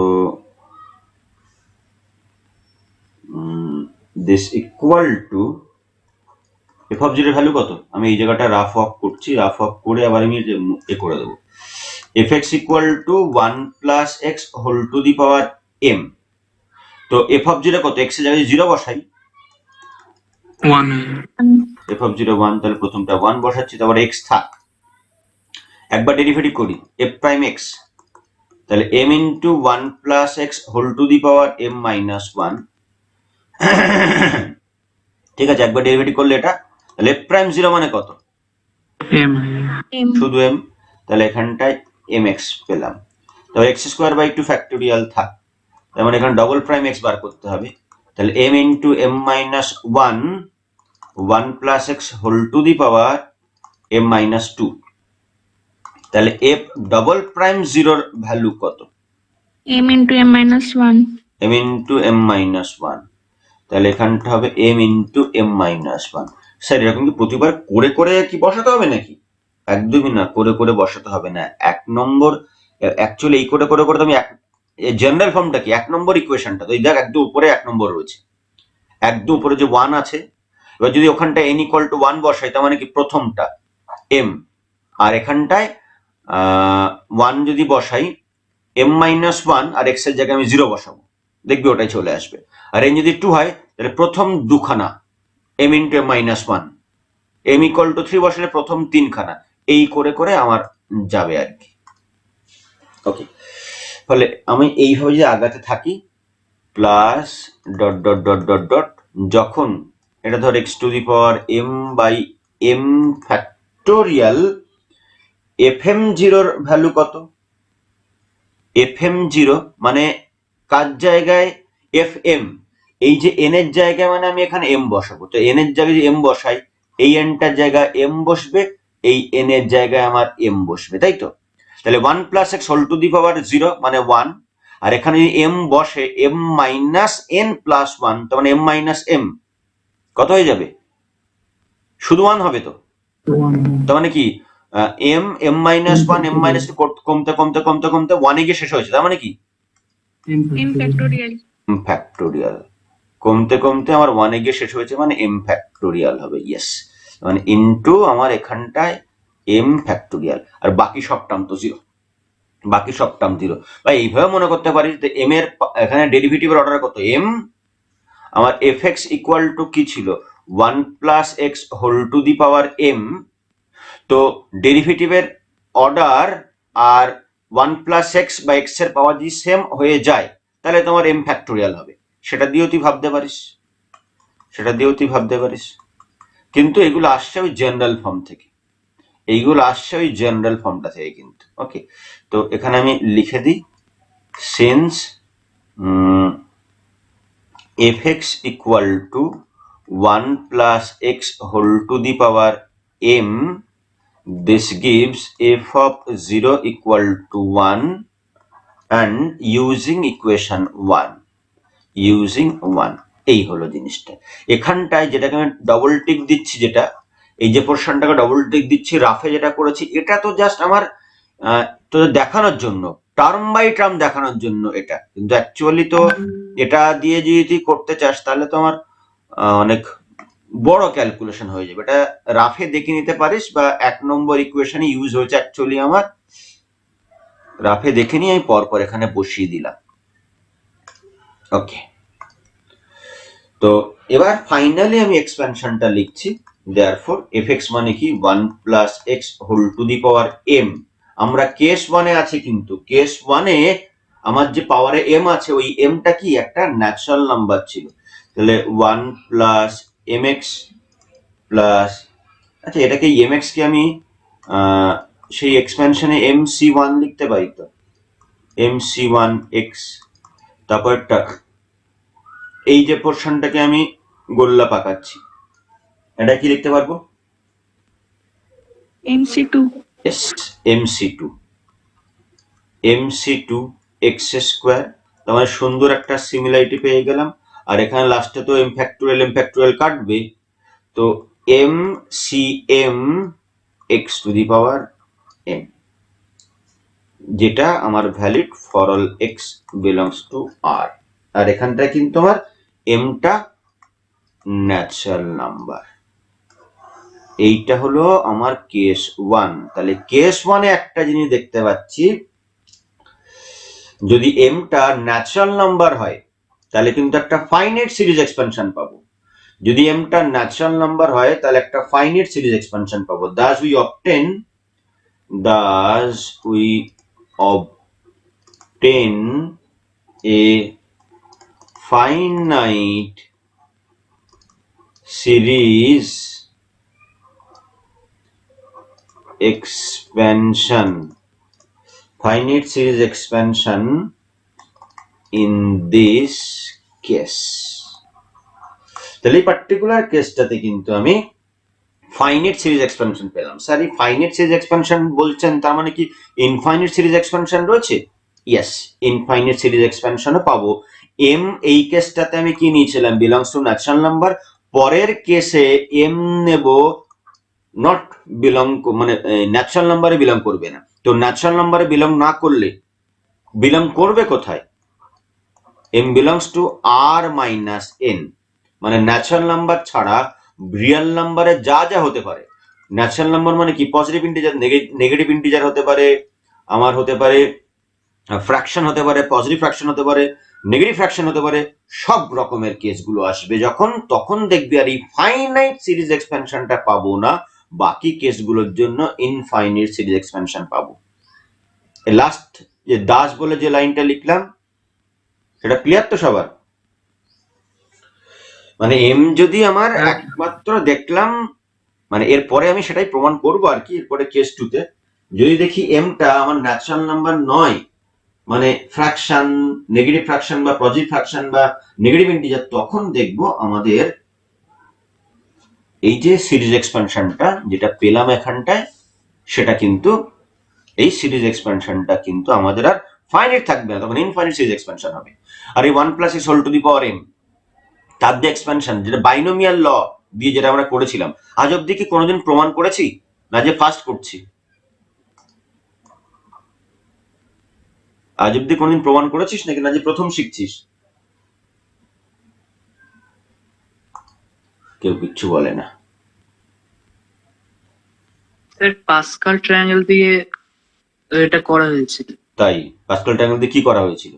দিস ইকুয়াল টু f(0) এর ভ্যালু কত, আমি এই জায়গাটা রাফ অফ করছি, রাফ অফ করে আবার আমি এ করে দেবো, fx equal to 1 + x whole to the power m। তো f(0) কত, x এর জায়গায় 0 বসাই, 1 f(0) 1, তাহলে প্রথমটা 1 বসাচ্ছি, তারপর x থাক, একবার ডেরিভেটিভ করি f'(x), তাহলে m into 1 + x whole to the power m - 1, ঠিক আছে। একবার ডেরিভেটিভ করলে এটা, তাহলে f'(0) মানে কত, m শুধু m, তাহলে এখানটায় mx পেলাম। তাহলে x²/2 ফ্যাক্টোরিয়াল থাক, তার মানে এখানে ডবল প্রাইম x বার করতে হবে, তাহলে m into m - 1 1 + x whole to the power m - 2, তাহলে f'(0) ভ্যালু কত, m into m minus 1, m into m - 1, তাহলে এখানটা হবে m ইন্টু m - 1। স্যার এরকম কি প্রতিবার করে করে কি বসাতে হবে নাকি, একদমই না, করে করে বসাতে হবে না। 1 নম্বর অ্যাকচুয়ালি এই করে করে করে আমি জেনারেল ফর্মটা কি, 1 নম্বর ইকুয়েশনটা, তো এই দেখ একদম উপরে 1 নম্বর রয়েছে, একদম উপরে যে 1 আছে, এবার যদি ওখানটা n = 1 বসাই, তার মানে কি প্রথমটা m, আর এখানটায় 1 যদি বসাই m - 1, আর x এর জায়গায় আমি 0 বসাবো, দেখবি ওটাই চলে আসবে। আর n যদি 2 হয়, তাহলে প্রথম দুখানা m ইন্টু m - 1, m = 3 বসালে প্রথম 3 খানা, এই করে করে আমার যাবে আর কি, ওকে। ফলে আমি এইভাবে যদি আগাতে থাকি, plus dot dot dot dot dot, যখন এটা ধর x⁻m/m ফ্যাক্টোরিয়াল, fm0 ভ্যালু কত, fm0 মানে কার জায়গায় fm, এই যে n এর জায়গায় মানে আমি এখানে m বসাবো, তো n এর জায়গায় m বসাই, এই nটার জায়গায় m বসবে, এই n এর জায়গায় আমার m বসবে, তাই তো। তাহলে 1 + x হোল টু দি পাওয়ার 0 মানে 1, আর এখানে যদি m বসে m - n + 1, তার মানে m - m কত হয়ে যাবে, শুধু 1 হবে তো, তার মানে কি m - 1 m - 2 কমতে কমতে কমতে কমতে 1 এ গিয়ে শেষ হয়েছে, তার মানে কি m factorial, ফ্যাক্টোরিয়াল, কমতে কমতে আমার 1 এ গিয়ে শেষ হয়েছে, মানে m ফ্যাক্টোরিয়াল হবে। ইয়েস, মানে ইনটু আমার এখানটায় m ফ্যাক্টোরিয়াল, আর বাকি সব টার্ম তো জিরো, বাকি সব টার্ম জিরো। বা এইভাবে মনে করতে পারিস যে m এর এখানে ডেরিভেটিভের অর্ডার কত, m, আমার fx ইকুয়াল টু কি ছিল, 1 plus x whole to the power m, তো ডেরিভেটিভের অর্ডার আর 1 প্লাস এক্স বা এক্স এর পাওয়ার যদি সেম হয়ে যায় তাহলে তোমার m ফ্যাক্টোরিয়াল হবে। সেটা দিয়েও তুই ভাবতে পারিস, সেটা দিয়েও তুই ভাবতে পারিস। কিন্তু এগুলো আসছে ওই জেনারেল ফর্ম থেকে, এইগুলো আসছে ওই জেনারেল ফর্মটা থেকে কিন্তু। ওকে, তো এখানে আমি লিখে দিই, since fx equal to 1 plus x whole to the power m, this gives f of 0 equal to 1 and using equation 1, using 1, এই হলো জিনিসটা। এখানটায় যেটাকে আমি ডবল টিক দিচ্ছি, যেটা এই যে পোর্শনটাকে ডবল টিক দিচ্ছি রাফে যেটা করেছি, এটা তো জাস্ট আমার তো দেখানোর জন্য, টার্ম বাই টার্ম দেখানোর জন্য এটা, কিন্তু অ্যাকচুয়ালি তো এটা দিয়ে যদি তুই করতে চাস তাহলে তো আমার অনেক বড় ক্যালকুলেশন হয়ে যাবে। এটা রাফে দেখে নিতে পারিস, বা 1 নম্বর ইকুয়েশনে ইউজ হয়েছে অ্যাকচুয়ালি আমার, রাফে দেখে নিয়ে আমি পরপর এখানে বসিয়ে দিলাম। ওকে, তো এবার ফাইনালি আমি এক্সপ্যানশনটা লিখছি, দেয়ারফর fx মানে কি 1 plus x whole to the power m, আমরা কেস 1 এ আছি, কিন্তু কেস 1 এ আমার যে পাওয়ারে m আছে ওই mটা কি একটা ন্যাচারাল নাম্বার ছিল, তাহলে 1 প্লাস mx প্লাস, আচ্ছা এটাকে mx কে আমি সেই এক্সপ্যানশনে mc1 লিখতে পারি, তো mc1x, তারপর এই যে পোর্শনটাকে আমি গোল্লা পাকাচ্ছি, এটা কি লিখতে পারবো, MC2, yes, mc2 x square, তোমার সুন্দর একটা সিমিলারিটি পেয়ে গেলাম। আর এখানে লাস্টে তো m ফ্যাক্টোরিয়াল কাটবে, তো mcm x two the power m, যেটা আমার valid for all x belongs to r। আর এখানটায় কিন্তু আমার mটা ন্যাচারাল নাম্বার। এইটা হলো আমার কেস 1। তাহলে কেস 1 এ একটা জিনিস দেখতে পাচ্ছি, যদি mটা ন্যাচারাল নাম্বার হয় তাহলে কিন্তু একটা ফাইনাইট সিরিজ এক্সপেনশন পাবো। যদি mটা ন্যাচারাল নাম্বার হয় তাহলে একটা ফাইনাইট সিরিজ এক্সপেনশন পাবো। Thus we obtain a finite series expansion, finite series expansion in this case। তাহলে এই পার্টিকুলার কেসটাতে কিন্তু আমি ফাইনাইট সিরিজ এক্সপেনশন পেলাম। স্যার এই ফাইনাইট সিরিজ এক্সপেনশন বলছেন, তার মানে কি ইনফাইনাইট সিরিজ এক্সপেনশন রয়েছে? ইয়েস, ইনফাইনাইট সিরিজ এক্সপেনশনও পাবো। এম এই কেসটাতে আমি কি নিয়েছিলাম, বিলংস টু ন্যাচারাল নাম্বার। পরের কেসে এম নেব নট বিলং, মানে ন্যাচারাল নাম্বারে বিলং করবে না। তো ন্যাচারাল নাম্বারে বিলং না করলে বিলং করবে কোথায়? M belongs to R minus N, মানে ন্যাচারাল নাম্বার ছাড়া রিয়েল নাম্বারে যা যা হতে পারে। ন্যাচারাল নাম্বার মানে কি, পজিটিভ ইন্টিজার, নেগেটিভ ইন্টিজার হতে পারে, আমার হতে পারে ফ্র্যাকশন হতে পারে, পজিটিভ ফ্র্যাকশন হতে পারে, নেগেটিভ ফ্র্যাকশন হতে পারে, সব রকমের কেসগুলো আসবে যখন, তখন দেখবি আর এই ফাইনাইট সিরিজ এক্সপেনশনটা পাবো না, বাকি কেসগুলোর জন্য ইনফাইনাইট সিরিজ এক্সপেনশন পাবো। লাস্ট যে দাস বলে যে লাইনটা লিখলাম সেটা ক্লিয়ার তো সবার? মানে এম যদি আমার একমাত্র দেখলাম, মানে এরপরে আমি সেটাই প্রমাণ করবো আর কি, এরপরে কেস 2 তে যদি দেখি এমটা আমার ন্যাচারাল নাম্বার নয়, মানে ফ্র্যাকশন, নেগেটিভ ফ্র্যাকশন বা পজিটিভ ফ্র্যাকশন বা নেগেটিভ ইন্টিজার, তখন দেখবো আমাদের এই যে সিরিজ এক্সপেনশনটা যেটা পেলাম এখানটায়, সেটা কিন্তু এই সিরিজ এক্সপেনশনটা কিন্তু আমাদের আর ফাইনাইট থাকবে না, তখন ইনফাইনাইট সিরিজ এক্সপেনশন হবে। আর এই 1 plus x whole to the power m, তার যে এক্সপেনশন, যেটা বাইনোমিয়াল ল দিয়ে যেটা আমরা করেছিলাম, আজ অব্দি কি কোনোদিন প্রমাণ করেছি? না যে ফার্স্ট করছি? আজ অব্দি কোনোদিন প্রমাণ করেছিস নাকি না যে প্রথম শিখছিস? কেউ কিচ্ছু বলে না। স্যার পাস্কাল ট্রায়াঙ্গেল দিয়ে এটা করা হয়েছিল। তাই পাস্কাল ট্রায়াঙ্গেল দিয়ে কি করা হয়েছিল?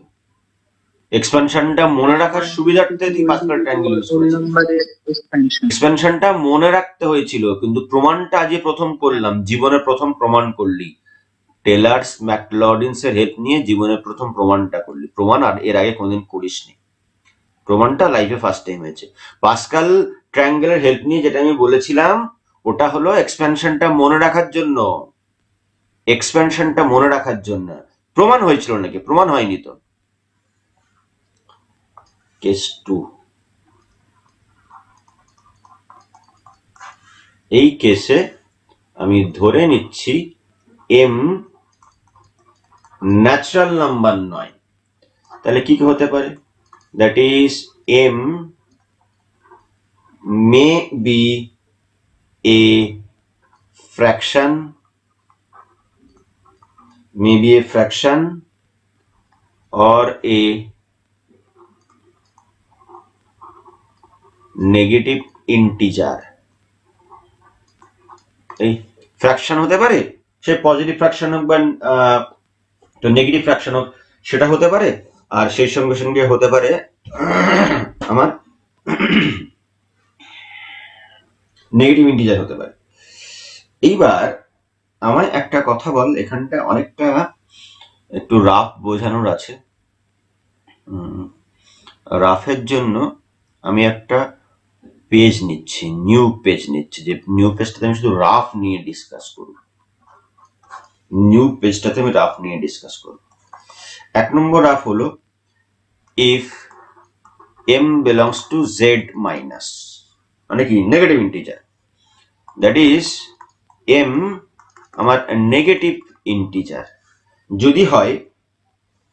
এক্সপেনশনটা মনে রাখার সুবিধার্থে তুই পাস্কাল ট্রায়াঙ্গেল ইউজ করেছিস। এক্সপেনশনটা মনে রাখতে হয়েছিল, কিন্তু প্রমাণটা আজকে প্রথম করলাম, জীবনে প্রথম প্রমাণ করলি। টেলার্স ম্যাকলডিনস এর হেল্প নিয়ে জীবনের প্রথম প্রমাণটা করলি। প্রমাণ আর এর আগে কোনদিন করিসনি, প্রমাণটা লাইফে ফার্স্ট টাইম হয়েছে। পাস্কাল ট্রায়াঙ্গেলের হেল্প নিয়ে যেটা আমি বলেছিলাম ওটা হলো এক্সপেনশনটা মনে রাখার জন্য, এক্সপেনশনটা মনে রাখার জন্য। প্রমাণ হয়েছিল নাকি? প্রমাণ হয়নি তো। কেস 2, এই কেসে আমি ধরে নিচ্ছি এম ন্যাচারাল নাম্বার নয়। তাহলে কি কি হতে পারে? That is m may be a fraction, may be a fraction or a negative integer। এই ফ্র্যাকশন হতে পারে, সে পজিটিভ ফ্র্যাকশন হোক বা তো নেগেটিভ ফ্র্যাকশন হোক, সেটা হতে পারে। আর সেই সঙ্গে সঙ্গে হতে পারে আমার নেগেটিভ ইন্টিজার হতে পারে। এইবার আমায় একটা কথা বল, এখানটা অনেকটা একটু রাফ বোঝানোর আছে। রাফের জন্য আমি একটা পেজ নিচ্ছি, নিউ পেজ নিচ্ছি, যে নিউ পেজটাতে আমি শুধু রাফ নিয়ে ডিসকাস করব। নিউ পেজটাতে আমি রাফ নিয়ে ডিসকাস করব। 1 নম্বর রাফ হলো if m belongs to z minus, মানে কি negative integer, that is m আমার নেগেটিভ ইন্টিজার যদি হয়,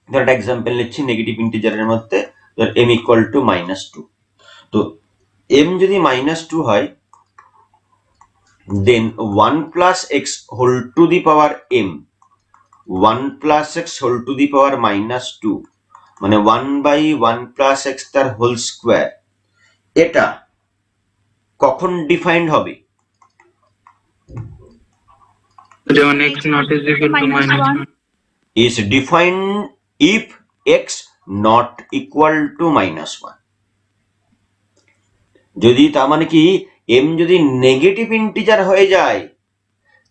ধর একটা এক্সাম্পল নিচ্ছি নেগেটিভ ইন্টিজারের মধ্যে, ধর m ইকুয়াল টু -2। তো m যদি -2 হয়, then 1 plus x whole to the power m, 1 plus x whole to the power -2, মানে 1/1 প্লাস এক্স তার হোল স্কোয়ার, এটা কখন ডিফাইন্ড হবে? যখন x not is equal to -1 is defined if x not equal to -1। যদি তার মানে কি m যদি নেগেটিভ ইন্টিজার হয়ে যায়,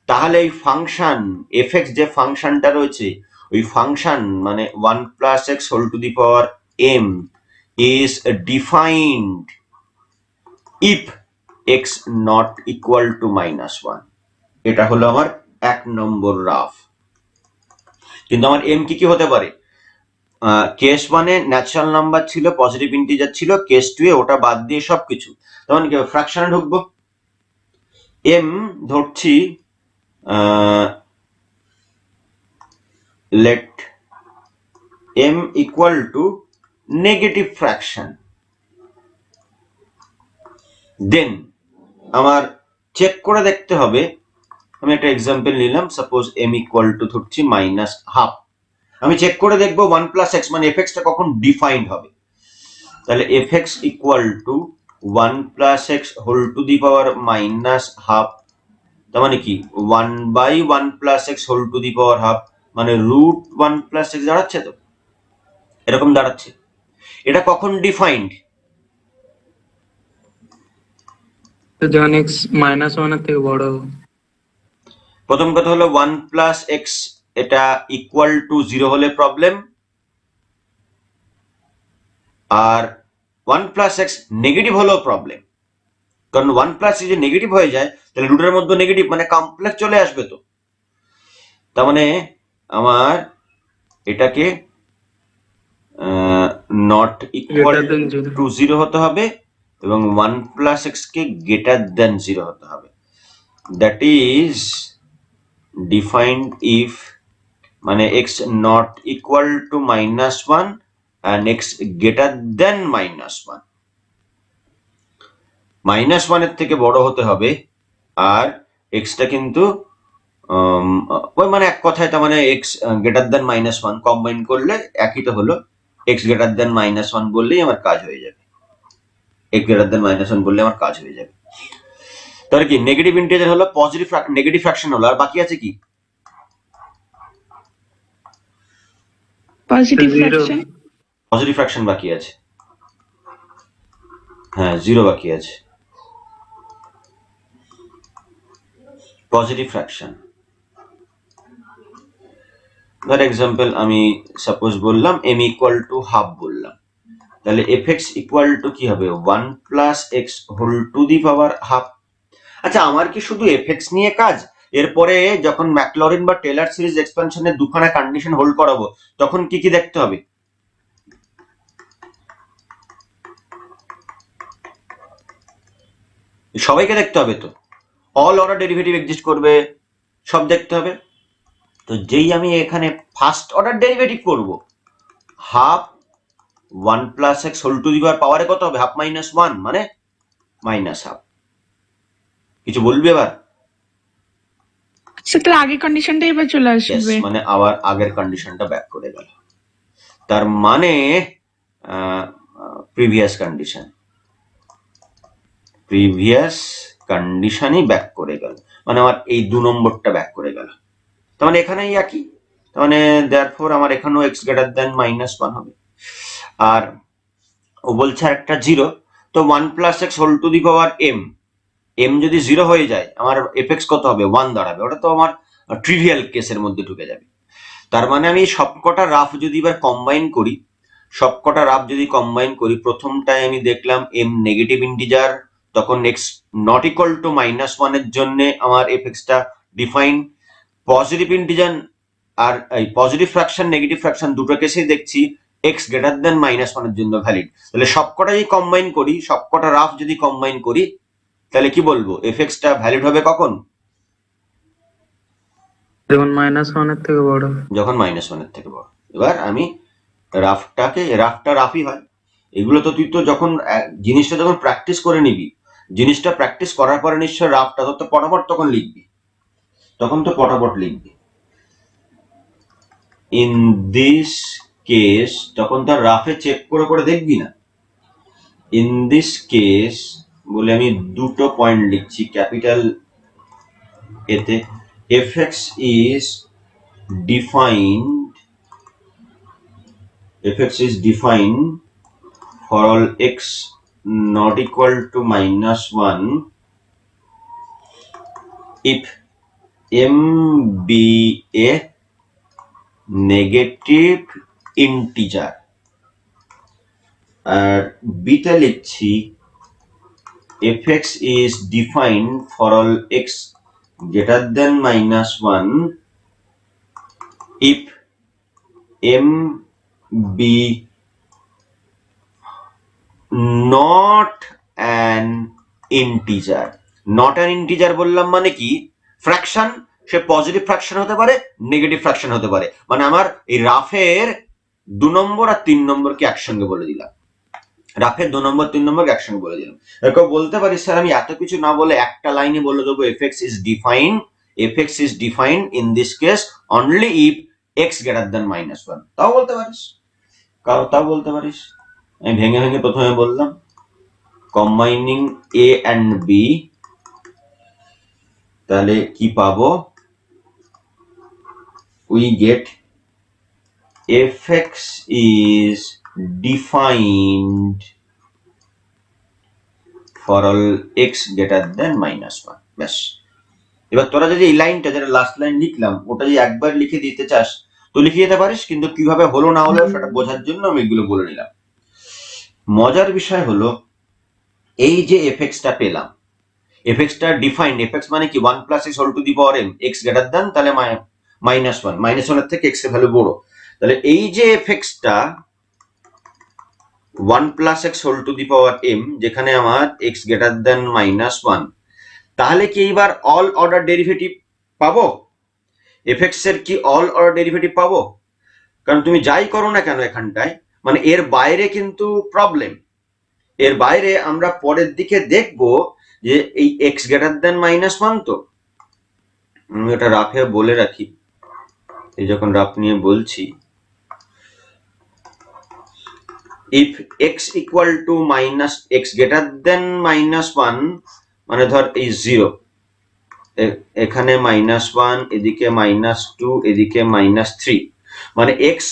তাহলে এই ফাংশন fx যে ফাংশনটা রয়েছে, ওই ফাংশন মানে 1 plus x whole to the power m is defined if x not equal to -1। এটা হলো আমার 1 নম্বর রাফ। কিন্তু আমার m কি কি হতে পারে? কেস 1 এ ন্যাচারাল নাম্বার ছিল, পজিটিভ ইন্টিজার ছিল, কেস 2 এ ওটা বাদ দিয়ে সবকিছু, তখন কি ফ্র্যাকশনে ঢুকবো। m ধরছি let m equal to negative fraction, then আমার চেক করে দেখতে হবে। আমি একটা এক্সাম্পল নিলাম, সাপোজ m ইকুয়াল টু ধরছি -1/2। আমি চেক করে দেখবো 1 প্লাস এক্স মানে fx টা কখন ডিফাইন্ড হবে। তাহলে fx equal to 1 plus x whole to the power -1/2, তার মানে কি 1/1 plus x whole to the power half, মানে √1 প্লাস এক্স দাঁড়াচ্ছে। তো এরকম দাঁড়াচ্ছে। এটা কখন ডিফাইন্ড? তো যখন x -1 এর থেকে বড় হবে। প্রথম কথা হলো 1 প্লাস এক্স এটা ইকুয়াল টু 0 হলে প্রবলেম, আর 1 প্লাস এক্স নেগেটিভ হলেও প্রবলেম। কারণ 1 প্লাস যদি নেগেটিভ হয়ে যায়, তাহলে রুটের মধ্যে নেগেটিভ মানে কমপ্লেক্স চলে আসবে। তো তার মানে আমার এটাকে নট ইকুয়াল টু 0 হতে হবে এবং 1 plus x k greater than 0 হতে হবে। দ্যাট ইজ ডিফাইন্ড ইফ মানে x not equal to -1 and x greater দেন -1। -1 এর থেকে বড় হতে হবে, আর x টা কিন্তু ওই মানে এক কথায় তার মানে x গ্রেটার দেন -1 কম্বাইন করলে একই তো হলো, x গ্রেটার দেন -1 বললেই আমার কাজ হয়ে যাবে। x গ্রেটার দেন -1 বললে আমার কাজ হয়ে যাবে। তাহলে কি নেগেটিভ ইন্টিজার হলো, পজিটিভ নেগেটিভ ফ্র্যাকশন হলো, আর বাকি আছে কি? Positive Zero. Fraction. Positive fraction বাকি আছে, হ্যাঁ 0 বাকি আছে, পজিটিভ ফ্র্যাকশন। ফর এক্সাম্পল আমি সাপোজ বললাম m ইকুয়াল টু হাফ বললাম, তাহলে fx ইকুয়াল টু কি হবে 1 plus x whole to the power half. আচ্ছা আমার কি শুধু fx নিয়ে কাজ? এরপরে যখন ম্যাকলরিন বা টেলর সিরিজ এক্সপেনশনের দুখানা কন্ডিশন হোল্ড করাবো তখন কি কি দেখতে হবে? সবাইকে দেখতে হবে তো, অল অর্ডার ডেরিভেটিভ এক্সিস্ট করবে, সব দেখতে হবে। তো যেই আমি এখানে ফার্স্ট অর্ডার ডেরিভেটিভ করব, half 1 plus x whole to the পাওয়ারে কত হবে? হাফ মাইনাস 1 মানে মাইনাস হাফ। কিছু বলবি এবার? সেটা আগের কন্ডিশনটা এবার চলে আসবে। মানে আবার আগের কন্ডিশনটা ব্যাক করে গেল, তার মানে প্রিভিয়াস কন্ডিশনই ব্যাক করে গেল, মানে আমার এই 2 নম্বরটা ব্যাক করে গেল। তার মানে এখানেই একই, তার মানে দেয়ারফর আমার এখানেও x গ্রেটার দেন -1 হবে। আর ও বলছে একটা 0, তো 1 plus x whole to the power m যদি 0 হয়ে যায় আমার fx কত হবে? 1 দাঁড়াবে। ওটা তো আমার ট্রিভিয়াল কেসের মধ্যে ঢুকে যাবে। তার মানে আমি সবকটা রাফ যদি এবার কম্বাইন করি, প্রথমটায় আমি দেখলাম m নেগেটিভ ইন্টিজার, তখন x নট ইকুয়াল টু -1 এর জন্য আমার fx টা ডিফাইন। পজিটিভ ইন্টিজার আর এই পজিটিভ ফ্র্যাকশন নেগেটিভ ফ্র্যাকশন দুটো কেসেই দেখছি x গ্রেটার দেন -1 এর জন্য ভ্যালিড। তাহলে সবকটা যদি কম্বাইন করি, সবকটা রাফ যদি কম্বাইন করি, তাহলে কি বলবো? fx টা ভ্যালিড হবে কখন? যখন -1 এর থেকে বড়। যখন -1 এর থেকে বড়। এবার আমি রাফটা রাফই হয়। এগুলো তো তুই তো যখন জিনিসটা যখন প্র্যাকটিস করে নিবি, জিনিসটা প্র্যাকটিস করার পরে নিশ্চয় রাফটা তো পটাপট তখন লিখবি, ইন দিস কেস তখন তার রাফে চেক করে দেখবি না। ইন দিস কেস বলে আমি দুটো পয়েন্ট লিখছি ক্যাপিটাল এতে, fx is defined for all x not equal to -1 if m be a negative integer। আর বিটা লিখছি fx is defined for all x greater than -1 if m be not an integer। not an integer বললাম মানে কি? ফ্র্যাকশন, সে পজিটিভ ফ্র্যাকশন হতে পারে, নেগেটিভ ফ্র্যাকশন হতে পারে। মানে আমার এই রাফের 2 নম্বর আর 3 নম্বরকে একসঙ্গে বলে দিলাম, রাফের 2 নম্বর 3 নম্বরকে একসঙ্গে বলে দিলাম। এরকম বলতে পারি স্যার আমি এত কিছু না বলে একটা লাইনে বলে দেবো fx is defined in this case only if x greater than -1। তাও বলতে পারিস। আমি ভেঙে প্রথমে বললাম কম্বাইনিং a and b, তাহলে কি পাবো? we get fx is defined for all x greater than -1। ব্যাস। এবার তোরা যদি এই লাইনটা, যেটা লাস্ট লাইন লিখলাম, ওটা যদি একবার লিখে দিতে চাস তো লিখে দিতে পারিস, কিন্তু কিভাবে হলো না হলো সেটা বোঝার জন্য আমি এগুলো বলে নিলাম। মজার বিষয় হলো এই যে fx টা পেলাম, fx টা ডিফাইন্ড, fx মানে কি 1 plus x whole to the power m, x greater than তাহলে -1 এর থেকে x এর ভ্যালু বড়। তাহলে এই যে fx টা 1 plus x whole to the power m, যেখানে আমার x গ্রেটার দেন -1, তাহলে কি এইবার অল অর্ডার ডেরিভেটিভ পাবো? fx এর কি অল অর্ডার ডেরিভেটিভ পাবো? কারণ তুমি যাই করো না কেন এখানটায়, মানে এর বাইরে কিন্তু প্রবলেম। এর বাইরে আমরা পরের দিকে দেখব যে এই x গ্রেটার দেন -1, তো আমি ওটা রাফে বলে রাখি, এই যখন রাফ নিয়ে বলছি if x equal two minus x greater than -1, মানে ধর এই 0, এখানে -1, এদিকে -2, এদিকে -3, মানে এক্স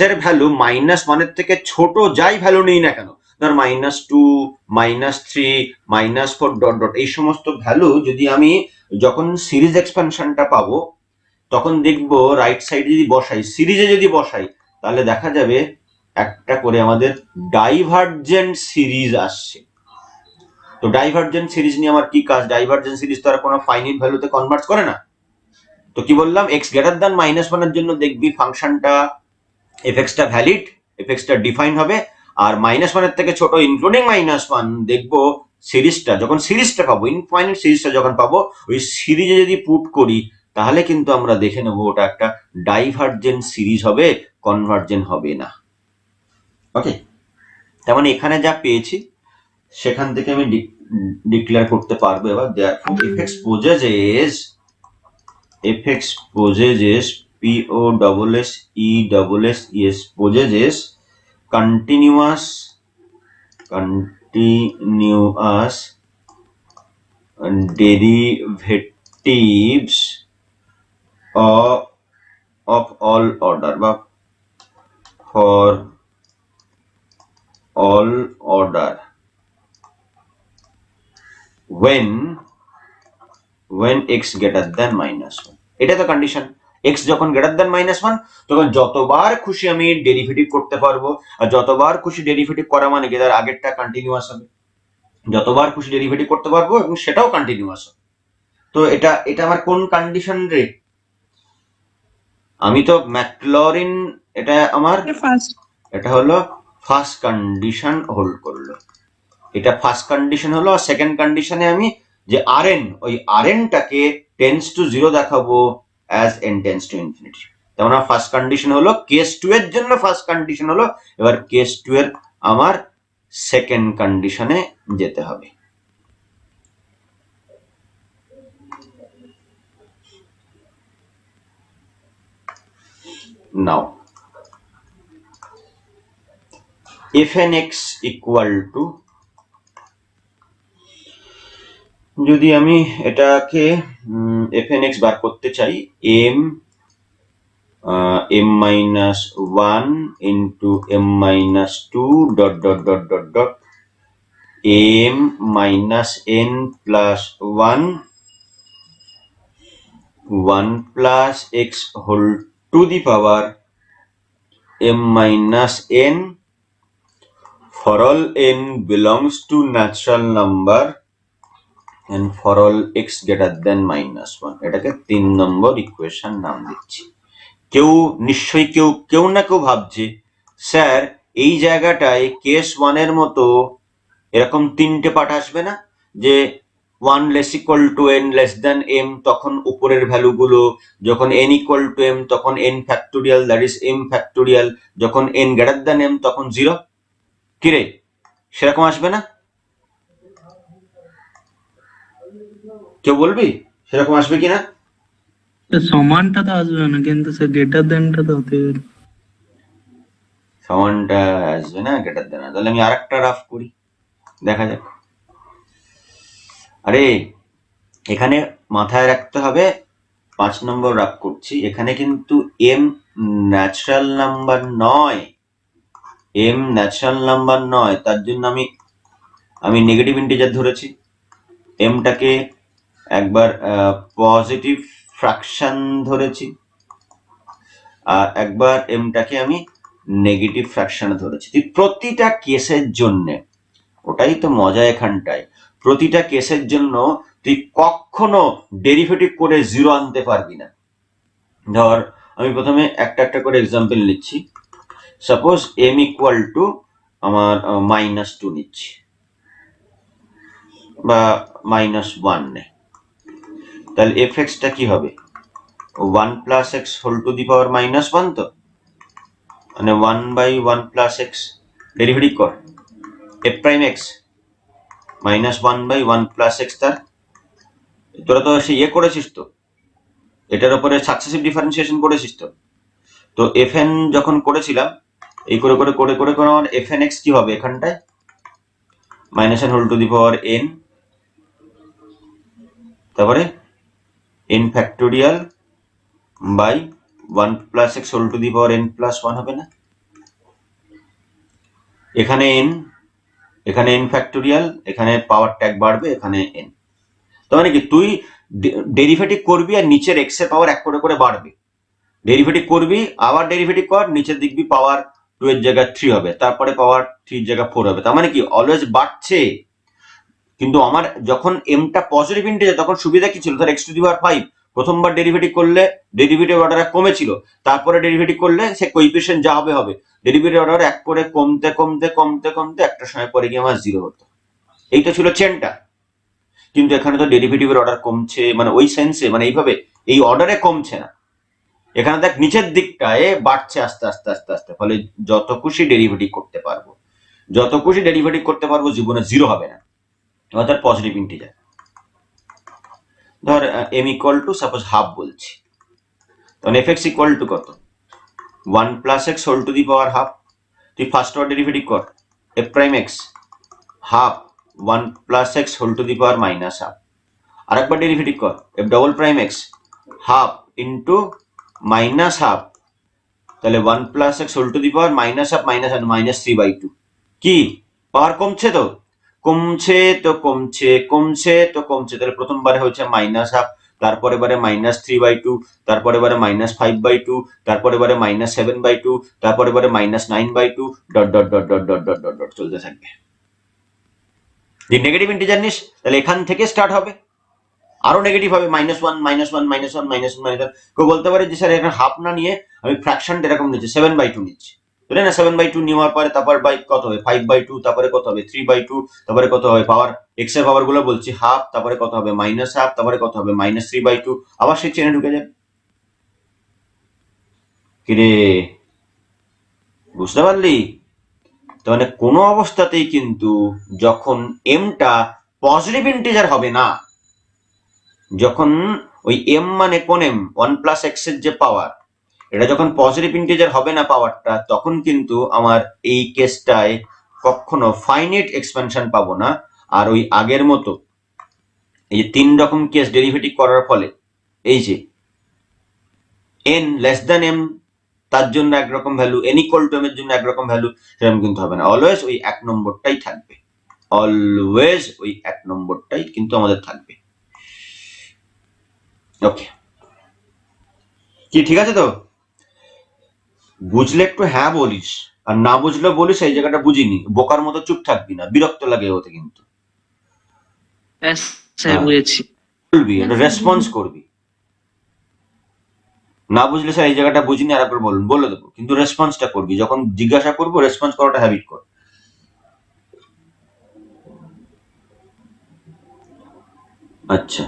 এর ভ্যালু -1 থেকে ছোট যাই ভ্যালু নেই না কেন, ধর -2, -3, -4 ডট ডট, এই সমস্ত ভ্যালু যদি আমি যখন সিরিজ এক্সপানশনটা পাবো তখন দেখবো রাইট সাইডে যদি বসাই, সিরিজে যদি বসাই, তাহলে দেখা যাবে একটা করে আমাদের ডাইভার্জেন্ট সিরিজ আসছে। তো ডাইভার্জেন্ট সিরিজ নিয়ে আমার কি কাজ? ডাইভার্জেন্ট সিরিজ তো আর কোনো ফাইনাইট ভ্যালুতে কনভার্ট করে না। তো কি বললাম, এক্স গ্রেটার দ্যান -1 এর জন্য দেখবি ফাংশনটা এফএক্সটা ভ্যালিড, এফএক্সটা ডিফাইন হবে, আর -1 এর থেকে ছোট ইনক্লুডিং -1 দেখবো সিরিজটা, যখন সিরিজটা পাবো, ইনফাইনাইট সিরিজটা যখন পাবো, ওই সিরিজে যদি পুট করি তাহলে কিন্তু আমরা দেখে নেবো ওটা একটা ডাইভার্জেন্ট সিরিজ হবে, কনভার্জেন্ট হবে না। ওকে, তার মানে এখানে যা পেয়েছি সেখান থেকে আমি ডিক্লেয়ার করতে পারবো এবার, therefore fx possesses possesses continuous derivatives of all order, বা for all order when x greater than -1। এটা তো কন্ডিশন, x যখন গ্রেটার দ্যান -1 তখন যতবার খুশি আমি ডেরিভেটিভ করতে পারবো, আর যতবার খুশি ডেরিভেটিভ করা মানে কি তার আগেরটা কন্টিনিউয়াস হবে, যতবার খুশি ডেরিভেটিভ করতে পারবো এবং সেটাও কন্টিনিউয়াস হবে। তো এটা আমার কোন কন্ডিশন রে? আমি তো ম্যাকলরিন, এটা আমার এটা হলো ফার্স্ট কন্ডিশন হোল্ড করলো, এটা ফার্স্ট কন্ডিশন হলো। সেকেন্ড কন্ডিশনে আমি যে rn, ওই rnটাকে টেন্স টু 0 দেখাবো as n tends to infinity. তার মানে ফার্স্ট কন্ডিশন হলো কেস 2 এর জন্য ফার্স্ট কন্ডিশন হলো, এবার কেস 2 এর আমার সেকেন্ড কন্ডিশনে যেতে হবে। নাও fnx ইকুয়াল টু, যদি আমি এটাকে fnx বার করতে চাই, m-1 into m-2 dot dot dot dot dot m-n plus 1 plus x whole to the power m-n for all n belongs to natural number and for all x greater than -1। এটাকে 3 নম্বর ইকুয়েশন নাম দিচ্ছি। নিশ্চয়ই কেউ না কেউ ভাবছে, স্যার এই জায়গাটায় কেস 1 এর মতো এরকম 3টে পার্ট আসবে না, যে 1 less equal to n less than m তখন উপরের ভ্যালুগুলো, যখন n equal to m তখন n factorial that is m factorial, যখন n greater than m তখন 0। কিরে, সেরকম আসবে না? কেউ বলবি সেরকম আসবে কিনা? সমানটা তো আসবে না, কিন্তু সে গ্রেটার দেনটা তো হতে পারে। সমানটা আসবে না, গ্রেটার দেন। তাহলে আমি আরেকটা রাফ করি, দেখা যাক। আরে এখানে মাথায় রাখতে হবে, 5 নম্বর রাফ করছি, এখানে কিন্তু m ন্যাচারাল নাম্বার নয়, m ন্যাচারাল নাম্বার নয়, তার জন্য আমি নেগেটিভ ইন্টিজার ধরেছি, mটাকে একবার পজিটিভ ফ্র্যাকশন ধরেছি, আর একবার mটাকে আমি নেগেটিভ ফ্র্যাকশন ধরেছি। প্রতিটা কেসের জন্য, ওটাই তো মজা এখানটায়, প্রতিটা কেসের জন্য তুই কখনো ডেরিভেটিভ করে 0 আনতে পারবি না। ধর আমি প্রথমে একটা করে এক্সাম্পল নিচ্ছি। সাপোজ m ইকুয়াল টু আমার -2 নিচ্ছি, বা -1 নে, তাহলে fx-টা কি হবে? 1 plus x whole to the power -1, তো মানে 1/1 plus x ডেরিভেটিভ কর, f prime x -1/1 plus x, তার তোরা তো সে করেছিস, তো এটার উপরে সাকসেসিভ ডিফারেন্সিয়েশন করেছিস। তো fn যখন করেছিলাম এই করে করে করে করে করে আমার এফ এন এক্স কি হবে এখানটায় minus n whole to the power n, তারপরে n factorial by 1 plus x whole to the power n plus 1 হবে না, এখানে এন ফ্যাক্টোরিয়াল, এখানে পাওয়ার ট্যাগ বাড়বে, এখানে এন। তার মানে কি তুই ডেরিভেটিভ করবি আর নিচের এক্স এর পাওয়ার এক করে করে বাড়বে, ডেরিভেটিভ করবি আবার ডেরিভেটিভ কর, নিচের দেখবি পাওয়ার 2 এর জায়গায় 3 হবে, তারপরে পাওয়ার 3 এর জায়গায় 4 হবে। তার মানে কি অলওয়েজ বাড়ছে। কিন্তু আমার যখন এমটা পজিটিভ ইন্টিজার তখন সুবিধা কি ছিল, ধর এক্স টু দি পাওয়ার 5 প্রথমবার ডেরিভেটিভ করলে ডেরিভেটিভ অর্ডার কমেছিল, তারপরে ডেরিভেটিভ করলে সে কোইফিশিয়েন্ট যা হবে হবে, ডেরিভেটিভ অর্ডার এক করে কমতে কমতে কমতে কমতে একটা সময় পরে গিয়ে আমার 0 হতো। এইটা ছিল চেনটা। কিন্তু এখানে তো ডেরিভেটিভের অর্ডার কমছে, মানে ওই সেন্সে, মানে এইভাবে এই অর্ডারে কমছে না, এখানে দেখ নিচের দিকটায় বাড়ছে আস্তে আস্তে আস্তে আস্তে। ফলে যত খুশি ডেরিভেটিভ করতে পারবো, যত খুশি ডেরিভেটিভ করতে পারবো, জীবনে 0 হবে না। এবার তার পজিটিভ ইন্টিজার, ধর m equal to suppose half বলছি, তখন এফ এক্স ইকুয়াল টু কত 1 plus x whole to the power half. তুই ফার্স্ট অর্ডার ডেরিভেটিভ কর, f prime x half 1 plus x whole to the power minus half. আরেকবার ডেরিভেটিভ কর, f double prime x half into minus half, তাহলে 1 plus x whole to the power minus half minus minus 3/2। কি পাওয়ার কমছে তো কমছে তো কমছে কমছে তো কমছে, তাহলে প্রথমবারে হচ্ছে মাইনাস হাফ, তারপরে বারে মাইনাস 3/2, তারপরে বারে মাইনাস 5/2, তারপরে বারে মাইনাস 7/2, তারপরে বারে minus 9/2, dot dot dot dot dot dot dot dot চলতে থাকবে। যদি নেগেটিভ ইন্টিজার নিস তাহলে এখান থেকে স্টার্ট হবে, আরো নেগেটিভ হবে, -1 -1 -1 -1 -1। কেউ বলতে পারে যে স্যার এখানে হাফ না নিয়ে আমি ফ্র্যাকশনটা এরকম নিচ্ছি 7/2 নিচ্ছি, বুঝলেন না? 7/2 নেওয়ার পরে তারপর বাই কত হবে 5/2, তারপরে কত হবে 3/2, তারপরে কত হবে পাওয়ার এক্স এর পাওয়ার গুলো বলছি হাফ, তারপরে কত হবে মাইনাস হাফ, তারপরে কত হবে -3/2, আবার সেই চেনে ঢুকে যাবে। কিরে বুঝতে পারলি? তার মানে কোনো অবস্থাতেই কিন্তু যখন এমটা পজিটিভ ইন্টিজার হবে না, যখন ওই এম মানে কোন এম 1 প্লাস এক্স এর যে পাওয়ার, এটা যখন পজিটিভ ইন্টিজার হবে না পাওয়ারটা, তখন কিন্তু আমার এই কেসটায় কখনো ফাইনাইট এক্সপেনশন পাবো না। আর ওই আগের মতো এই যে 3 রকম কেস ডেরিভেটিভ করার ফলে এই যে এন লেস দ্যান এম তার জন্য একরকম value, n equal to m এর জন্য একরকম ভ্যালু, সেরকম কিন্তু হবে না। অলওয়েজ ওই 1 নম্বরটাই থাকবে, অলওয়েজ ওই 1 নম্বরটাই কিন্তু আমাদের থাকবে। ওকে, কি ঠিক আছে তো? বুঝলে একটু হ্যাঁ বলিস, আর না বুঝলে বলিস এই জায়গাটা বুঝিনি, বোকার মতো চুপ থাকবি না, বিরক্ত লাগে ওতে কিন্তু। স্যার বুঝেছি। বলবি, একটা রেসপন্স করবি। না বুঝলে স্যার এই জায়গাটা বুঝিনি আরেকবার বলুন, বলে দেবো, কিন্তু রেসপন্সটা করবি। যখন জিজ্ঞাসা করবো রেসপন্স করাটা হ্যাবিট কর। আচ্ছা,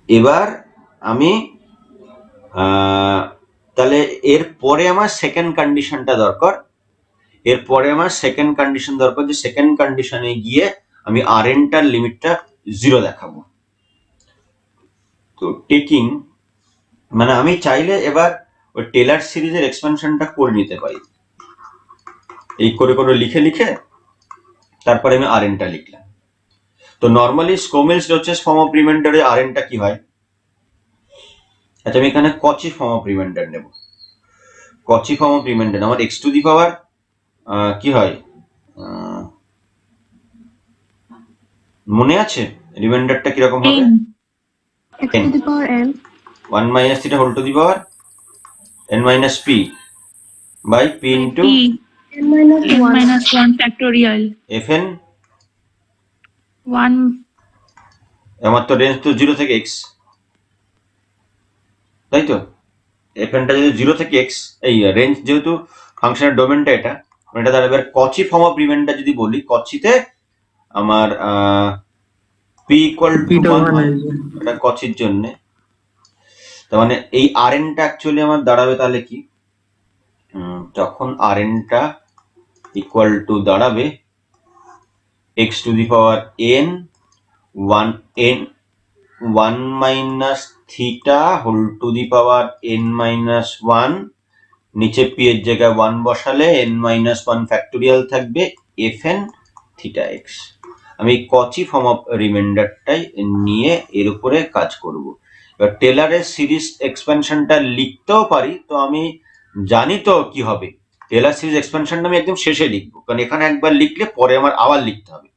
এবার আমি তাহলে এরপরে আমার সেকেন্ড কন্ডিশনটা দরকার, এরপরে আমার সেকেন্ড কন্ডিশন দরকার, যে সেকেন্ড কন্ডিশনে গিয়ে আমি আর এনটার লিমিটটা 0 দেখাবো। তো টেকিং মানে আমি চাইলে এবার ওই টেলার সিরিজের এক্সপেনশনটা করে নিতে পারি, এই করে করে লিখে লিখে তারপরে আমি আর এনটা লিখলাম। তো নর্মালি স্কোমেলস-রোচেস ফর্ম অফ রিমাইন্ডারে আর এনটা কি হয়? আচ্ছা, আমি এখানে কচি ফর্ম অফ রিমাইন্ডার নেব। কচি ফর্ম অফ রিমাইন্ডার আমার এক্স টু দি পাওয়ার কি হয় মনে আছে? রিমাইন্ডারটা কিরকম হবে? x to the power n 1 minus theta whole to the power n minus p by p into n minus n 1 minus 1 factorial fn। 1 আমার তো রেঞ্জ তো 0 থেকে x, তাই তো? fnটা যদি 0 থেকে x, এই রেঞ্জ যেহেতু ফাংশনের ডোমেনটা এটা দাঁড়াবে। কচি ফর্ম অফ রিমাইন্ডার যদি বলি, কচিতে আমার p ইকুয়াল টু 1, এটা কচির জন্য। তার মানে এই আর এনটা অ্যাকচুয়ালি আমার দাঁড়াবে তাহলে কি, যখন আর এনটা ইকুয়াল টু দাঁড়াবে x to the power n 1 minus theta whole to the power n minus 1 নিচে পি এর জায়গায় 1 বসালে n-1 ফ্যাক্টোরিয়াল থাকবে fn থিটা এক্স। আমি কচি ফর্ম অফ রিমাইন্ডারটাই নিয়ে এর উপরে কাজ করব। এবার টেলরের সিরিজ এক্সপেনশনটা লিখতেও পারি, তো আমি জানি তো কি হবে, টেলর সিরিজ এক্সপেনশনটা আমি একদম শেষে লিখবো, কারণ এখানে একবার লিখলে পরে আমার আবার লিখতে হবে।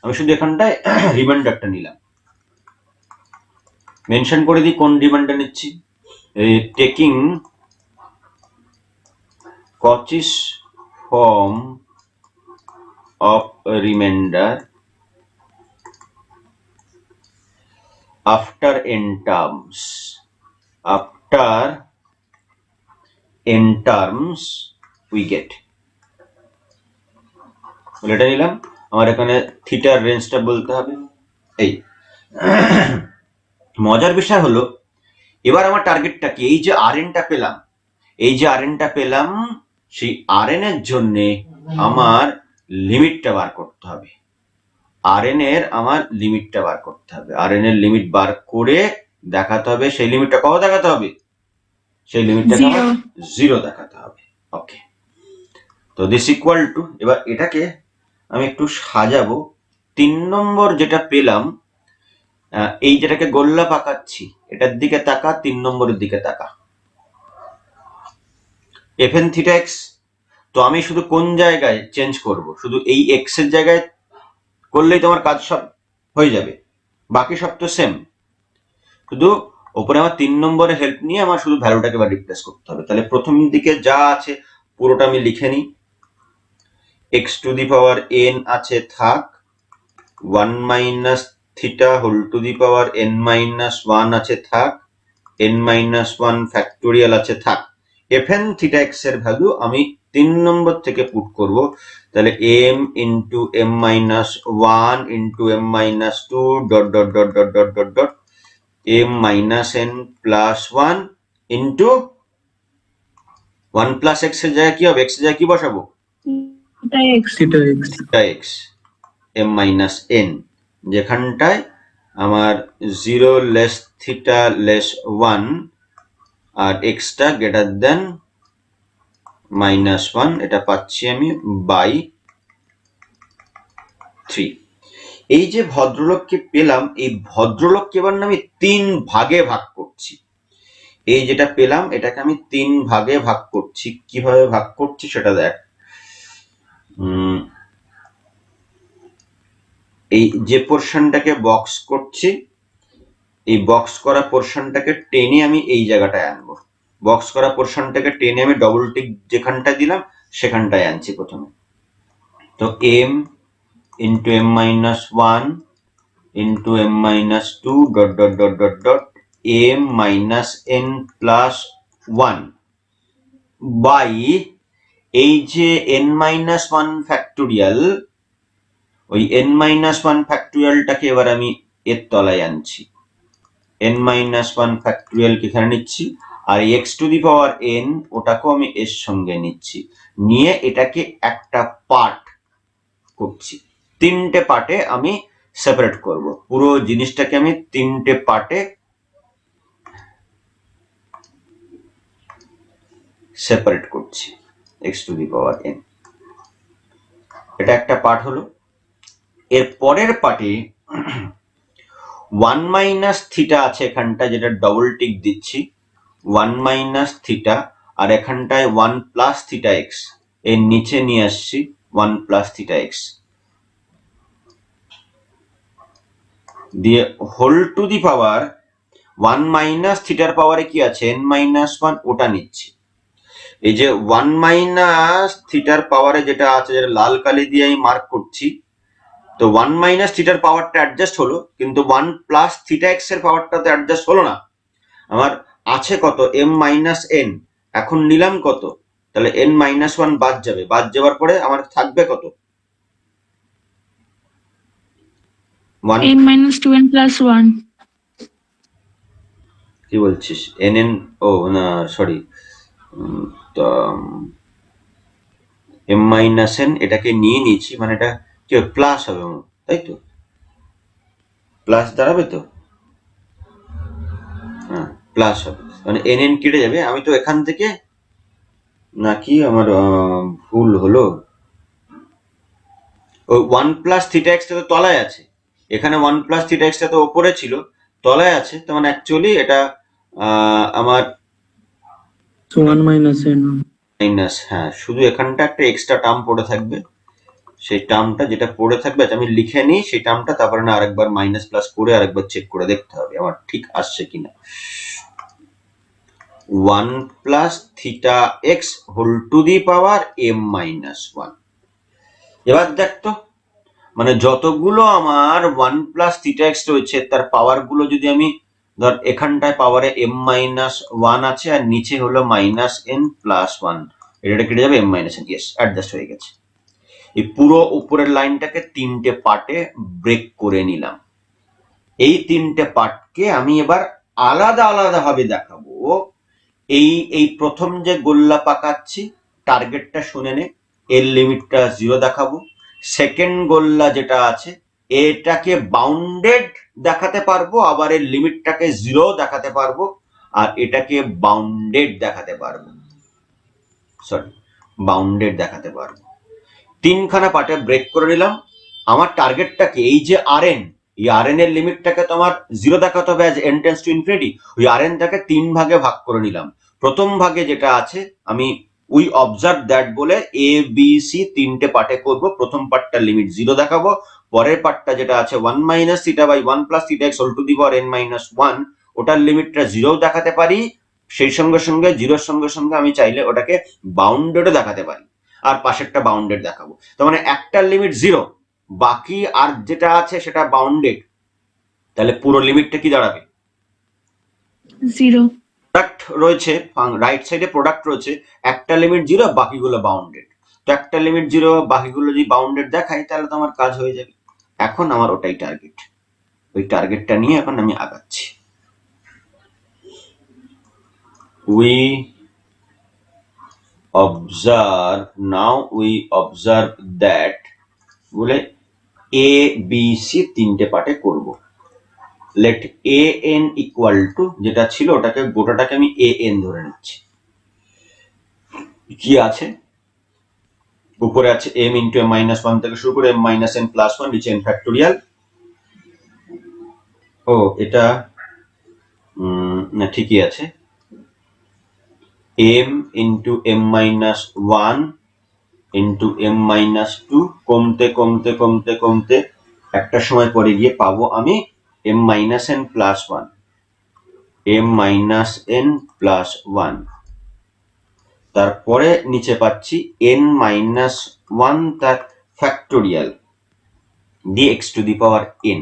আমি শুধু এখানটায় রিমাইন্ডারটা নিলাম, মেনশন করে দিই কোন রিমাইন্ডার নিচ্ছি। Taking Cauchy's form of remainder after n terms. After n terms we get. এটা নিলাম, আমার এখানে থিটার রেঞ্জটা বলতে হবে। এই মজার বিষয় হলো, এবার আমার টার্গেটটা কি, এই যে আরএনটা পেলাম, এই যে আরএনটা পেলাম, সেই আরএন এর জন্য আমার লিমিটটা বার করতে হবে। আরএন এর আমার লিমিটটা বার করতে হবে, আরএন এর লিমিট বার করে দেখাতে হবে। সেই লিমিটটা কত দেখাতে হবে? সেই লিমিটটাকে আমার 0 দেখাতে হবে। ওকে, তো দিস ইকুয়াল টু, এবার এটাকে আমি একটু সাজাবো। 3 নম্বর যেটা পেলাম, এই যেটাকে গোল্লা পাকাচ্ছি, এটার দিকে তাকা, 3 নম্বরের দিকে তাকা, fn থিটা এক্স। তো আমি শুধু কোন জায়গায় চেঞ্জ করব, শুধু এই এক্স এর জায়গায় করলেই তোমার কাজ সব হয়ে যাবে, বাকি সব তো সেম। শুধু ওপরে আমার 3 নম্বরের হেল্প নিয়ে আমার শুধু ভ্যালুটাকে এবার রিপ্লেস করতে হবে। তাহলে প্রথম দিকে যা আছে পুরোটা আমি লিখে নিই। X to the power n আছে থাক, 1 minus theta whole to the power n minus 1 আছে থাক, n মাইনাস 1 ফ্যাক্টোরিয়াল আছে থাক। fn থিটা এক্স এর ভ্যালু আমি 3 নম্বর থেকে পুট করব। তাহলে m into m minus 1 into m minus 2 dot dot dot dot dot dot dot m minus n plus 1 into 1 plus x এর জায়গায় কি হবে, x এর জায়গায় কি বসাবো, theta x theta x m minus n, যেখানটায় আমার 0 লেস থিটা লেস 1 আর এক্সটা গ্রেটার দেন -1, এটা পাচ্ছি আমি বাই 3। এই যে ভদ্রলোককে পেলাম, এই ভদ্রলোককে এবার আমি 3 ভাগে ভাগ করছি। এই যেটা পেলাম এটাকে আমি 3 ভাগে ভাগ করছি। কিভাবে ভাগ করছি সেটা দেখ। এই যে পোর্শনটাকে বক্স করছি, এই বক্স করা পোর্শনটাকে টেনে আমি এই জায়গাটায় আনবো। বক্স করা পোর্শনটাকে টেনে আমি ডবল টিক যেখানটায় দিলাম সেখানটায় আনছি প্রথমে। তো m into m minus 1 into m minus 2 dot dot dot dot dot m minus n plus 1 by এই যে n মাইনাস 1 ফ্যাক্টোরিয়াল, ওই n মাইনাস 1 ফ্যাক্টোরিয়ালটাকে এবার আমি এর তলায় আনছি। n মাইনাস 1 ফ্যাক্টোরিয়ালকে এখানে নিচ্ছি, আর x two the power n ওটাকেও আমি এর সঙ্গে নিচ্ছি, নিয়ে এটাকে একটা পার্ট করছি। 3টে পার্টে আমি সেপারেট করব, পুরো জিনিসটাকে আমি 3টে পার্টে সেপারেট করছি। x two the power n, এটা একটা পার্ট হলো। এর পরের পার্টে 1 মাইনাস থিটা আছে এখানটা, যেটা ডবল টিক দিচ্ছি, 1 মাইনাস থিটা, আর এখানটায় 1 প্লাস থিটা এক্স, এর নিচে নিয়ে আসছি 1 প্লাস থিটা এক্স, দিয়ে whole to the power 1 minus থিটার পাওয়ারে কি আছে n মাইনাস 1, ওটা নিচ্ছি। এই যে 1 মাইনাস থিটার পাওয়ারে যেটা আছে, যেটা লাল কালি দিয়ে আমি মার্ক করছি, তো 1 মাইনাস থিটার পাওয়ারটা অ্যাডজাস্ট হলো, কিন্তু 1 প্লাস থিটা এক্স এর পাওয়ারটা তো অ্যাডজাস্ট হলো না। আমার আছে কত, m মাইনাস n, এখন নিলাম কত, তাহলে n মাইনাস 1 বাদ যাবে, বাদ যাওয়ার পরে আমার থাকবে কত, m minus 2n plus 1. কি বলছিস, n ও না সরি, তো m মাইনাস n এটাকে নিয়ে নিয়েছি, মানে এটা কি প্লাস হবে, তাই তো, প্লাস দাঁড়াবে তো, হ্যাঁ প্লাস হবে, মানে n কেটে যাবে। আমি তো এখান থেকে নাকি আমার ভুল হলো? ওই 1+θx টা তো তলায় আছে, এখানে 1+θx টা তো ওপরে ছিল, তলায় আছে, তার মানে অ্যাকচুয়ালি এটা আমার So 1 minus n. মাইনাস, হ্যাঁ, শুধু এখানটা একটা এক্সট্রা টার্ম পড়ে থাকবে, সেই টার্মটা যেটা পড়ে থাকবে আমি লিখে নিই সেই টার্মটা, তারপরে না আরেকবার মাইনাস প্লাস করে আরেকবার চেক করে দেখতে হবে আমার ঠিক আসছে কিনা। 1+θx whole to the power m-1। এবার দেখ তো, মানে যতগুলো আমার 1+θx রয়েছে তার পাওয়ার গুলো যদি আমি ধর এখানটায় পাওয়ারে m-1 আছে আর নিচে হলো -n+1, এটা কেটে যাবে m-n, ইয়েস অ্যাডজাস্ট হয়ে গেছে। এই পুরো উপরের লাইনটাকে তিনটে পার্টে ব্রেক করে নিলাম। এই তিনটে পার্টকে আমি এবার আলাদা আলাদা ভাবে দেখাবো। এই প্রথম যে গোল্লা পাকাচ্ছি টার্গেটটা শুনে নে, এর লিমিটটা 0 দেখাবো। সেকেন্ড গোল্লা যেটা আছে এটাকে বাউন্ডেড দেখাতে পারবো, আবার এর লিমিটটাকে 0 দেখাতে পারবো, আর এটাকে বাউন্ডেড দেখাতে পারবো, সরি বাউন্ডেড দেখাতে পারবো। তিনখানা পার্টে ব্রেক করে নিলাম। আমার টার্গেটটা কি, এই যে আরএন, এই আরএন এর লিমিটটাকে তো আমার 0 দেখাতে হবে as n tends to infinity. ওই আরএনটাকে 3 ভাগে ভাগ করে নিলাম। প্রথম ভাগে যেটা আছে আমি উই অবজার্ভ দ্যাট বলে এ বি সি তিনটে পার্টে করব। প্রথম পার্টটা লিমিট 0 দেখাবো, পরের পার্টটা যেটা আছে 1 - θ/1+θx whole to the power n-1, ওটার লিমিটটা 0 দেখাতে পারি। সেই সঙ্গে সঙ্গে 0-র সঙ্গে সঙ্গে আমি চাইলে ওটাকে বাউন্ডেডও দেখাতে পারি, আর পাশেরটা বাউন্ডেড দেখাবো। তার মানে একটার লিমিট 0, বাকি আর যেটা আছে সেটা বাউন্ডেড, তাহলে পুরো লিমিটটা কি দাঁড়াবে? 0। প্রোডাক্ট রয়েছে, রাইট সাইডে প্রোডাক্ট রয়েছে, একটা লিমিট 0 বাকিগুলো বাউন্ডেড। তো একটা লিমিট 0 বাকিগুলো যদি বাউন্ডেড দেখাই তাহলে তো আমার কাজ হয়ে যাবে। এখন আমার ওটাই টার্গেট, ওই টার্গেটটা নিয়ে এখন আমি আগাচ্ছি। We observe now, we observe that বলে এ বি সি তিনটে পার্টে করব। Let a n equal to, যেটা ছিল ওটাকে গোটাটাকে আমি এ এন ধরে নিচ্ছি। কি আছে উপরে আছে m ইন্টু m-1 থেকে শুরু করে m-n+1, নিচে n ফ্যাক্টোরিয়াল। ও এটা না ঠিকই আছে, m into m-1 into m-2 কমতে কমতে কমতে কমতে একটা সময় পরে গিয়ে পাবো আমি m-n+1, m-n+1, তারপরে নিচে পাচ্ছি n-1 তার factorial dx to the power n,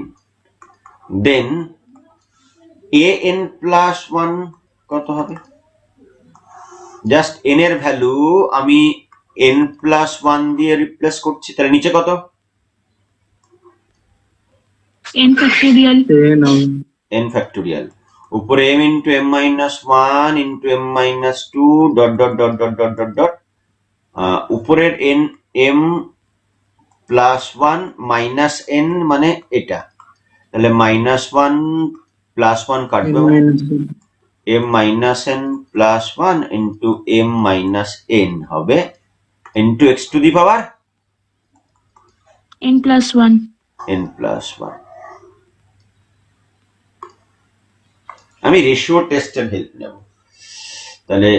then an+1 কত হবে, জাস্ট n এর ভ্যালু আমি n+1 দিয়ে রিপ্লেস করছি, তাহলে নিচে কত, n ফ্যাক্টোরিয়াল। n ফ্যাক্টোরিয়াল, উপরে m into m-1 into m-2 dot dot dot dot dot dot dot, উপরের n m+1 মাইনাস n মানে এটা, তাহলে -1+1 কাটবে, m-n+1 ইন্টু m-n হবে into x two the power n+1। n+1। আমি রেশিও টেস্টের হেল্প নেব, তাহলে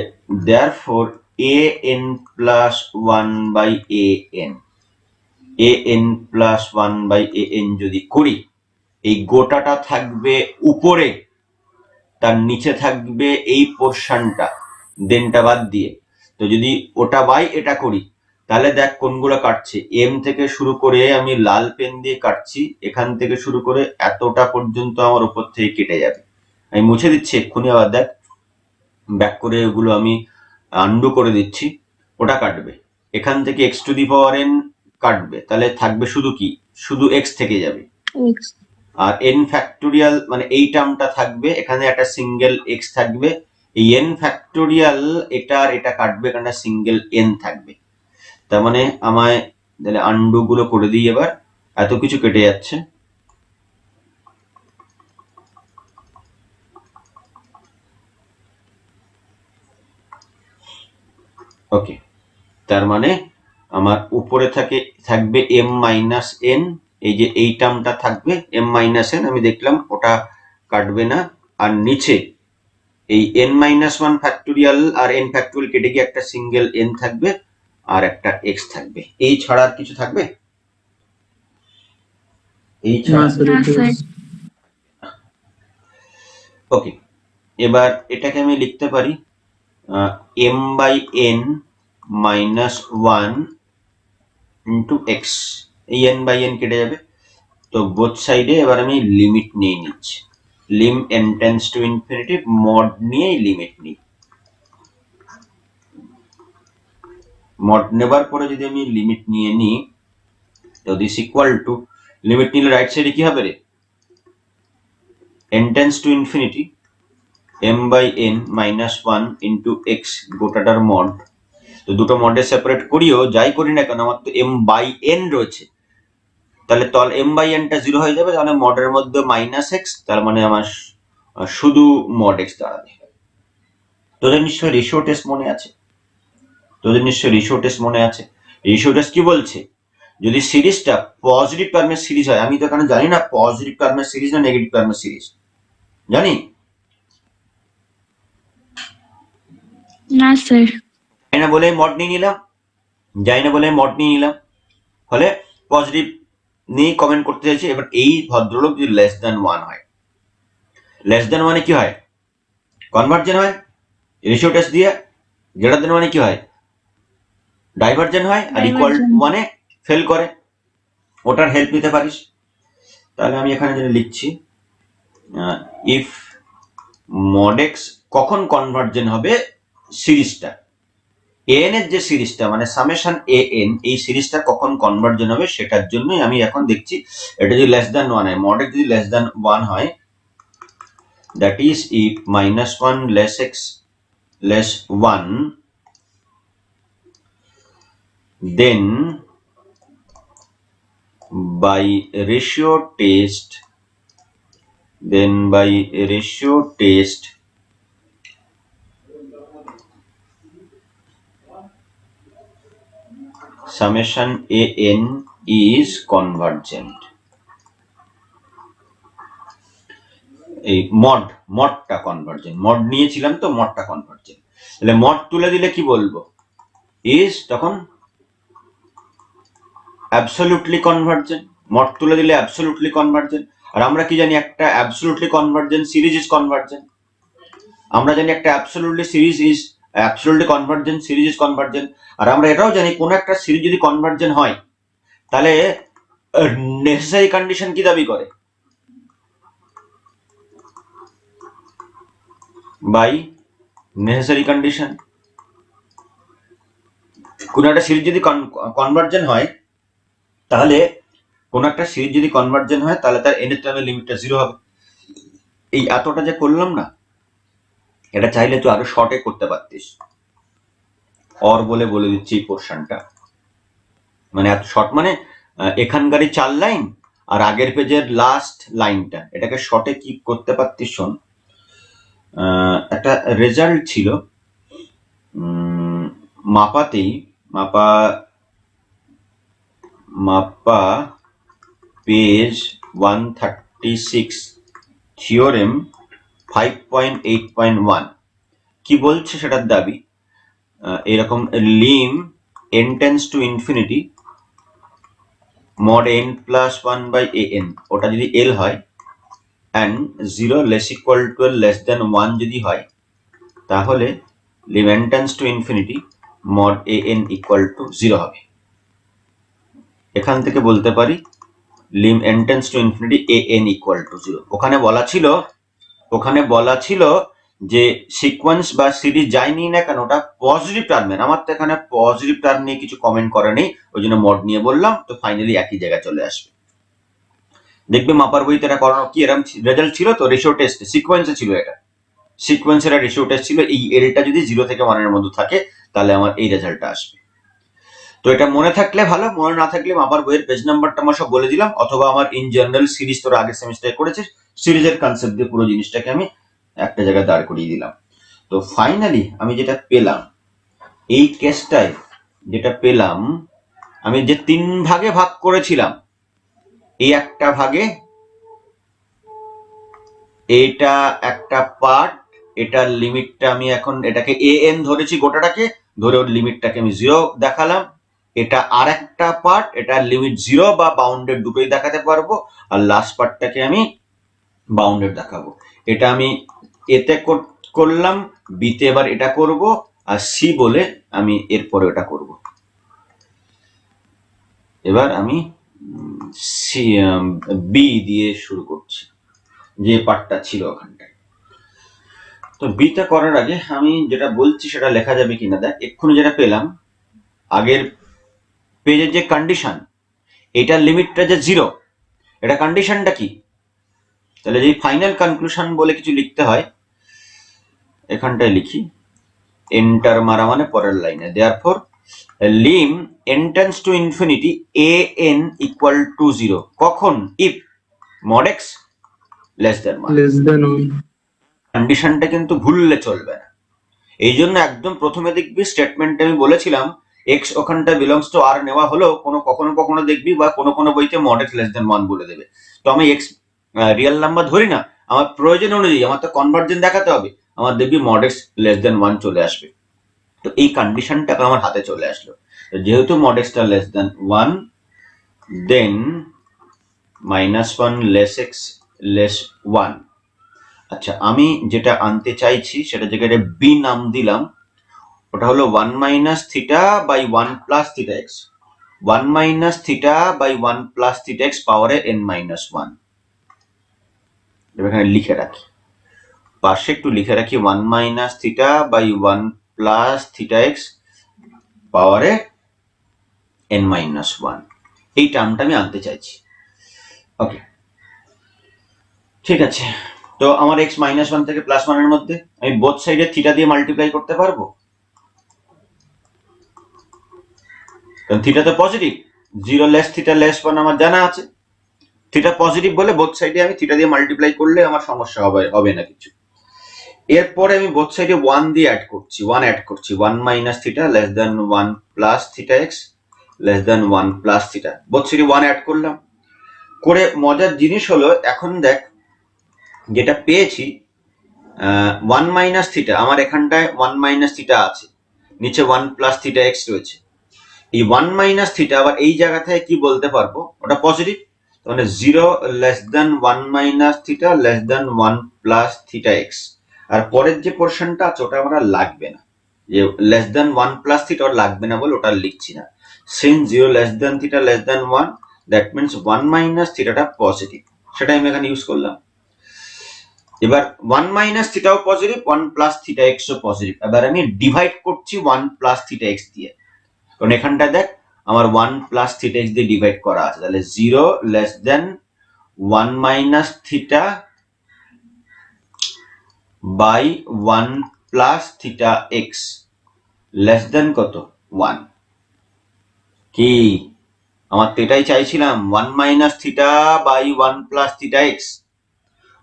therefore an+1/an যদি করি, এই গোটাটা থাকবে উপরে, তার নিচে থাকবে এই পোর্শনটা, দেনটা বাদ দিয়ে। তো যদি ওটা বাই এটা করি তাহলে দেখ কোনগুলো কাটছে, এম থেকে শুরু করে আমি লাল পেন দিয়ে কাটছি, এখান থেকে শুরু করে এতটা পর্যন্ত আমার উপর থেকে কেটে যাবে। আমি মুছে দিচ্ছি এক্ষুনি, আবার দেখ ব্যাক করে ওগুলো আমি আন্ডু করে দিচ্ছি। ওটা কাটবে, এখান থেকে x two the power n কাটবে, তাহলে থাকবে শুধু কি, শুধু x থেকে যাবে, x। আর n ফ্যাক্টোরিয়াল মানে এই টার্মটা থাকবে, এখানে একটা সিঙ্গেল x থাকবে, এই n ফ্যাক্টোরিয়াল এটা আর এটা কাটবে, এখানে সিঙ্গেল n থাকবে। তার মানে আমায় তাহলে আন্ডু গুলো করে দিই, এবার এত কিছু কেটে যাচ্ছে। ওকে, তার মানে আমার উপরে থাকবে m মাইনাস n, এই যে এই টার্মটা থাকবে m মাইনাস n, আমি দেখলাম ওটা কাটবে না, আর নিচে এই n মাইনাস ওয়ান ফ্যাক্টোরিয়াল আর n ফ্যাক্টোরিয়াল কেটে গিয়ে একটা সিঙ্গেল n থাকবে আর একটা x থাকবে। এই ছাড়া আর কিছু থাকবে? এই না ছাড়া? স্যার, না স্যার। ওকে, এবার এটাকে আমি লিখতে পারি m by n minus one into x, এই n বাই n কেটে যাবে, তো বোথ সাইডে এবার আমি লিমিট নিয়ে নিচ্ছি, lim n tends to infinity, mod নিয়ে লিমিট নিই। মড নেবার পরে যদি আমি লিমিট নিয়ে নিই, তো দিস ইকুয়াল টু, লিমিট নিলে রাইট সাইডে কি হবে রে, n tends to infinity m by n minus one into x গোটাটার মড। তো দুটো মডে সেপারেট করিও যাই করি না কেন আমার তো m বাই n রয়েছে, তাহলে তল m বাই n টা 0 হয়ে যাবে, তাহলে মডের মধ্যে মাইনাস এক্স, তার মানে আমার শুধু মড এক্স দাঁড়াবে। তোদের নিশ্চয়ই রেশিও টেস্ট মনে আছে? রেশিও টেস্ট কি বলছে, যদি সিরিজটা পজিটিভ টার্মের সিরিজ হয়, আমি তো এখানে জানি না পজিটিভ টার্মের সিরিজ না নেগেটিভ টার্মের সিরিজ, জানি? না স্যার। জানি না বলে মড নিয়ে নিলাম, ফলে পজিটিভ নিয়ে কমেন্ট করতে চাইছি। এবার এই ভদ্রলোক যদি লেস দ্যান ওয়ান হয়, লেস দ্যান ওয়ানে কি হয়, কনভার্জেন্ট হয় রেশিও টেস্ট দিয়ে, গ্রেটার দ্যান ওয়ানে কি হয়, ডাইভার্জেন্ট হয়, আর ইকুয়াল ওয়ানে ফেল করে, ওটার হেল্প নিতে পারিস। তাহলে আমি এখানে যেটা লিখছি, ইফ মড এক্স কখন কনভার্জেন্ট হবে, সিরিজটা এন এর যে সিরিজটা মানে সামেশন এ এন, এই সিরিজটা কখন কনভার্জেন্ট হবে সেটার জন্যই আমি এখন দেখছি। এটা যদি লেস দ্যান ওয়ান হয়, মড এক্স যদি লেস দ্যান ওয়ান হয়, that is if minus one less x less one, then by ratio test summation an is convergent। এই মডটা কনভার্জেন্ট, মড নিয়েছিলাম তো মডটা কনভার্জেন্ট, তাহলে মড তুলে দিলে কি বলবো, ইজ তখন অ্যাবসলিউটলি কনভার্জেন্ট, মড তুলে দিলে অ্যাবসলিউটলি কনভার্জেন্ট। আর আমরা কি জানি, একটা absolutely convergent series is convergent, আমরা জানি একটা absolutely convergent series is convergent. আর আমরা এটাও জানি কোন একটা সিরিজ যদি কনভার্জেন্ট হয়, তাহলে নেসেসারি কন্ডিশন কি দাবি করে, বাই নেসেসারি কন্ডিশন। কোন একটা সিরিজ যদি কনভার্জেন্ট হয়, তাহলে তার n এর টার্মের লিমিটটা 0 হবে। এই এতটা যে করলাম না, এটা চাইলে তুই আরো শর্টে করতে পারতিস, অর বলে দিচ্ছি এই পোর্শনটা, মানে এত শর্ট মানে এখানকারই 4 লাইন আর আগের পেজের লাস্ট লাইনটা, এটাকে শর্টে কি করতে পারতিস শোন। একটা রেজাল্ট ছিল মাপা পেজ 136 থিওরেম 5.8.1 কি বলছে সেটার দাবি এরকম, lim n tends to infinity mod n plus 1 by an, ওটা যদি l হয় and 0 less equal to less than 1 যদি হয়, তাহলে lim n tends to infinity mod an equal to 0 হবে। এখান থেকে বলতে পারি lim n tends to infinity an equal to 0। ওখানে বলা ছিল যে সিকোয়েন্স বা সিরিজ যাই নিই না কেন ওটা পজিটিভ টার্মের, আমার তো এখানে পজিটিভ টার্ম নিয়ে কিছু কমেন্ট করা নেই, ওই জন্য মড নিয়ে বললাম, তো ফাইনালি একই জায়গায় চলে আসবে। দেখবে মাপার বইতে এটা করানো কি এরকম রেজাল্ট ছিল, তো রেশিও টেস্ট সিকোয়েন্সে ছিল, এটা সিকোয়েন্সের রেশিও টেস্ট ছিল, এই এলটা যদি 0 থেকে 1 এর মধ্যে থাকে তাহলে আমার এই রেজাল্টটা আসবে। তো এটা মনে থাকলে ভালো, মনে না থাকলে মাপার বইয়ের পেজ নাম্বারটা আমার সব বলে দিলাম, অথবা আমার ইন জেনারেল সিরিজ তোরা আগের সেমিস্টারে করেছিস, সিরিজের কনসেপ্ট দিয়ে পুরো জিনিসটাকে আমি একটা জায়গায় দাঁড় করিয়ে দিলাম। তো ফাইনালি আমি যেটা পেলাম, এই কেসটায় যেটা পেলাম, আমি যে 3 ভাগে ভাগ করেছিলাম, এই একটা ভাগে এটা একটা পার্ট, এটার লিমিটটা আমি এখন এটাকে an ধরেছি, গোটাটাকে ধরে ওর লিমিটটাকে আমি 0 দেখালাম। এটা আর একটা পার্ট, এটার লিমিট 0 বা বাউন্ডেড দুটোই দেখাতে পারবো, আর লাস্ট পার্টটাকে আমি বাউন্ডেড দেখাবো। এটা আমি এতে করলাম, বিতে এবার এটা করব, আর সি বলে আমি এরপরে এটা করব। এবার আমি সি বি দিয়ে শুরু করছি, যে পার্টটা ছিল ওখানটায়। তো বিটা করার আগে আমি যেটা বলছি সেটা লেখা যাবে কিনা দেখ। এক্ষুনি যেটা পেলাম আগের পেজের যে কন্ডিশন, এটার লিমিটটা যে 0, এটা কন্ডিশনটা কি? তাহলে যে ফাইনাল কনক্লুশন বলে কিছু লিখতে হয়, এখানটায় লিখি, এন্টার মারা মানে পরের লাইনে, therefore lim n tends to infinity an equal to 0 কখন? if mod x less than 1। Less than 1। কন্ডিশনটা কিন্তু ভুললে চলবে না। এই জন্য একদম প্রথমে দেখবি স্টেটমেন্টে আমি বলেছিলাম এক্স ওখানটা বিলংস টু আর নেওয়া হলো, কখনো কখনো দেখবি বা কোনো বইতে mod x less than 1 বলে দেবে। তো আমি এক্স রিয়েল নাম্বার ধরি না, আমার প্রয়োজন অনুযায়ী, আমার তো কনভার্জেন্ট দেখাতে হবে, আমার দেখবি mod x less than 1 চলে আসবে। তো এই কন্ডিশনটা আমার হাতে চলে আসলো। যেহেতু mod x টা less than 1, then -1 less x less 1। আচ্ছা, আমি যেটা আনতে চাইছি সেটা জায়গায় বি নাম দিলাম, ওটা হলো 1 minus theta by 1 plus theta x, 1 minus theta by 1 plus theta x পাওয়ারে n minus 1। এখানে লিখে রাখি, পাশে একটু লিখে রাখি 1 minus theta by 1 plus theta x পাওয়ারে n minus 1। এই টার্মটা আমি আনতে চাইছি। ওকে, ঠিক আছে। তো আমার x minus 1 থেকে প্লাস 1 এর মধ্যে আমি বোথ সাইডে থিটা দিয়ে মাল্টিপ্লাই করতে পারবো, কারণ থিটা তো পজিটিভ, 0 লেস থিটা লেস 1 আমার জানা আছে। থিটা পজিটিভ বলে বোথ সাইডে আমি থিটা দিয়ে মাল্টিপ্লাই করলে আমার সমস্যা হবে না কিছু। এরপরে আমি বোথ সাইডে 1 দিয়ে অ্যাড করছি, 1 minus theta less than 1 plus theta x less than 1 plus theta, both সাইডে 1 অ্যাড করলাম। করে মজার জিনিস হলো, এখন দেখ যেটা পেয়েছি 1 মাইনাস থিটা, আমার এখানটায় 1 মাইনাস থিটা আছে, নিচে 1 প্লাস থিটা এক্স রয়েছে। এই 1 মাইনাস থিটা আবার এই জায়গা থেকে কি বলতে পারবো, ওটা পজিটিভ, মানে 0 less than 1 minus theta less than 1 plus theta x. আর পরের যে পোর্শনটা আছে ওটা আমার লাগবে না, যে লেস দেন 1 প্লাস থিটা ওর লাগবে না বলে ওটা লিখছি না। Since 0 less than theta less than 1, that means 1 minus থিটাটা পজিটিভ, সেটা আমি এখানে ইউজ করলাম। এবার 1 মাইনাস থিটাও পজিটিভ, 1 প্লাস থিটা এক্সও পজিটিভ। এবার আমি ডিভাইড করছি 1 প্লাস থিটা এক্স দিয়ে, কারণ এখানটা দেখ আমার 1 প্লাস থিটা এক্স দিয়ে ডিভাইড করা আছে। তাহলে 0 less than 1 minus theta by 1 plus theta x less than কত? 1। কি আমার তো এটাই চাইছিলাম, 1 minus theta by 1 plus theta x,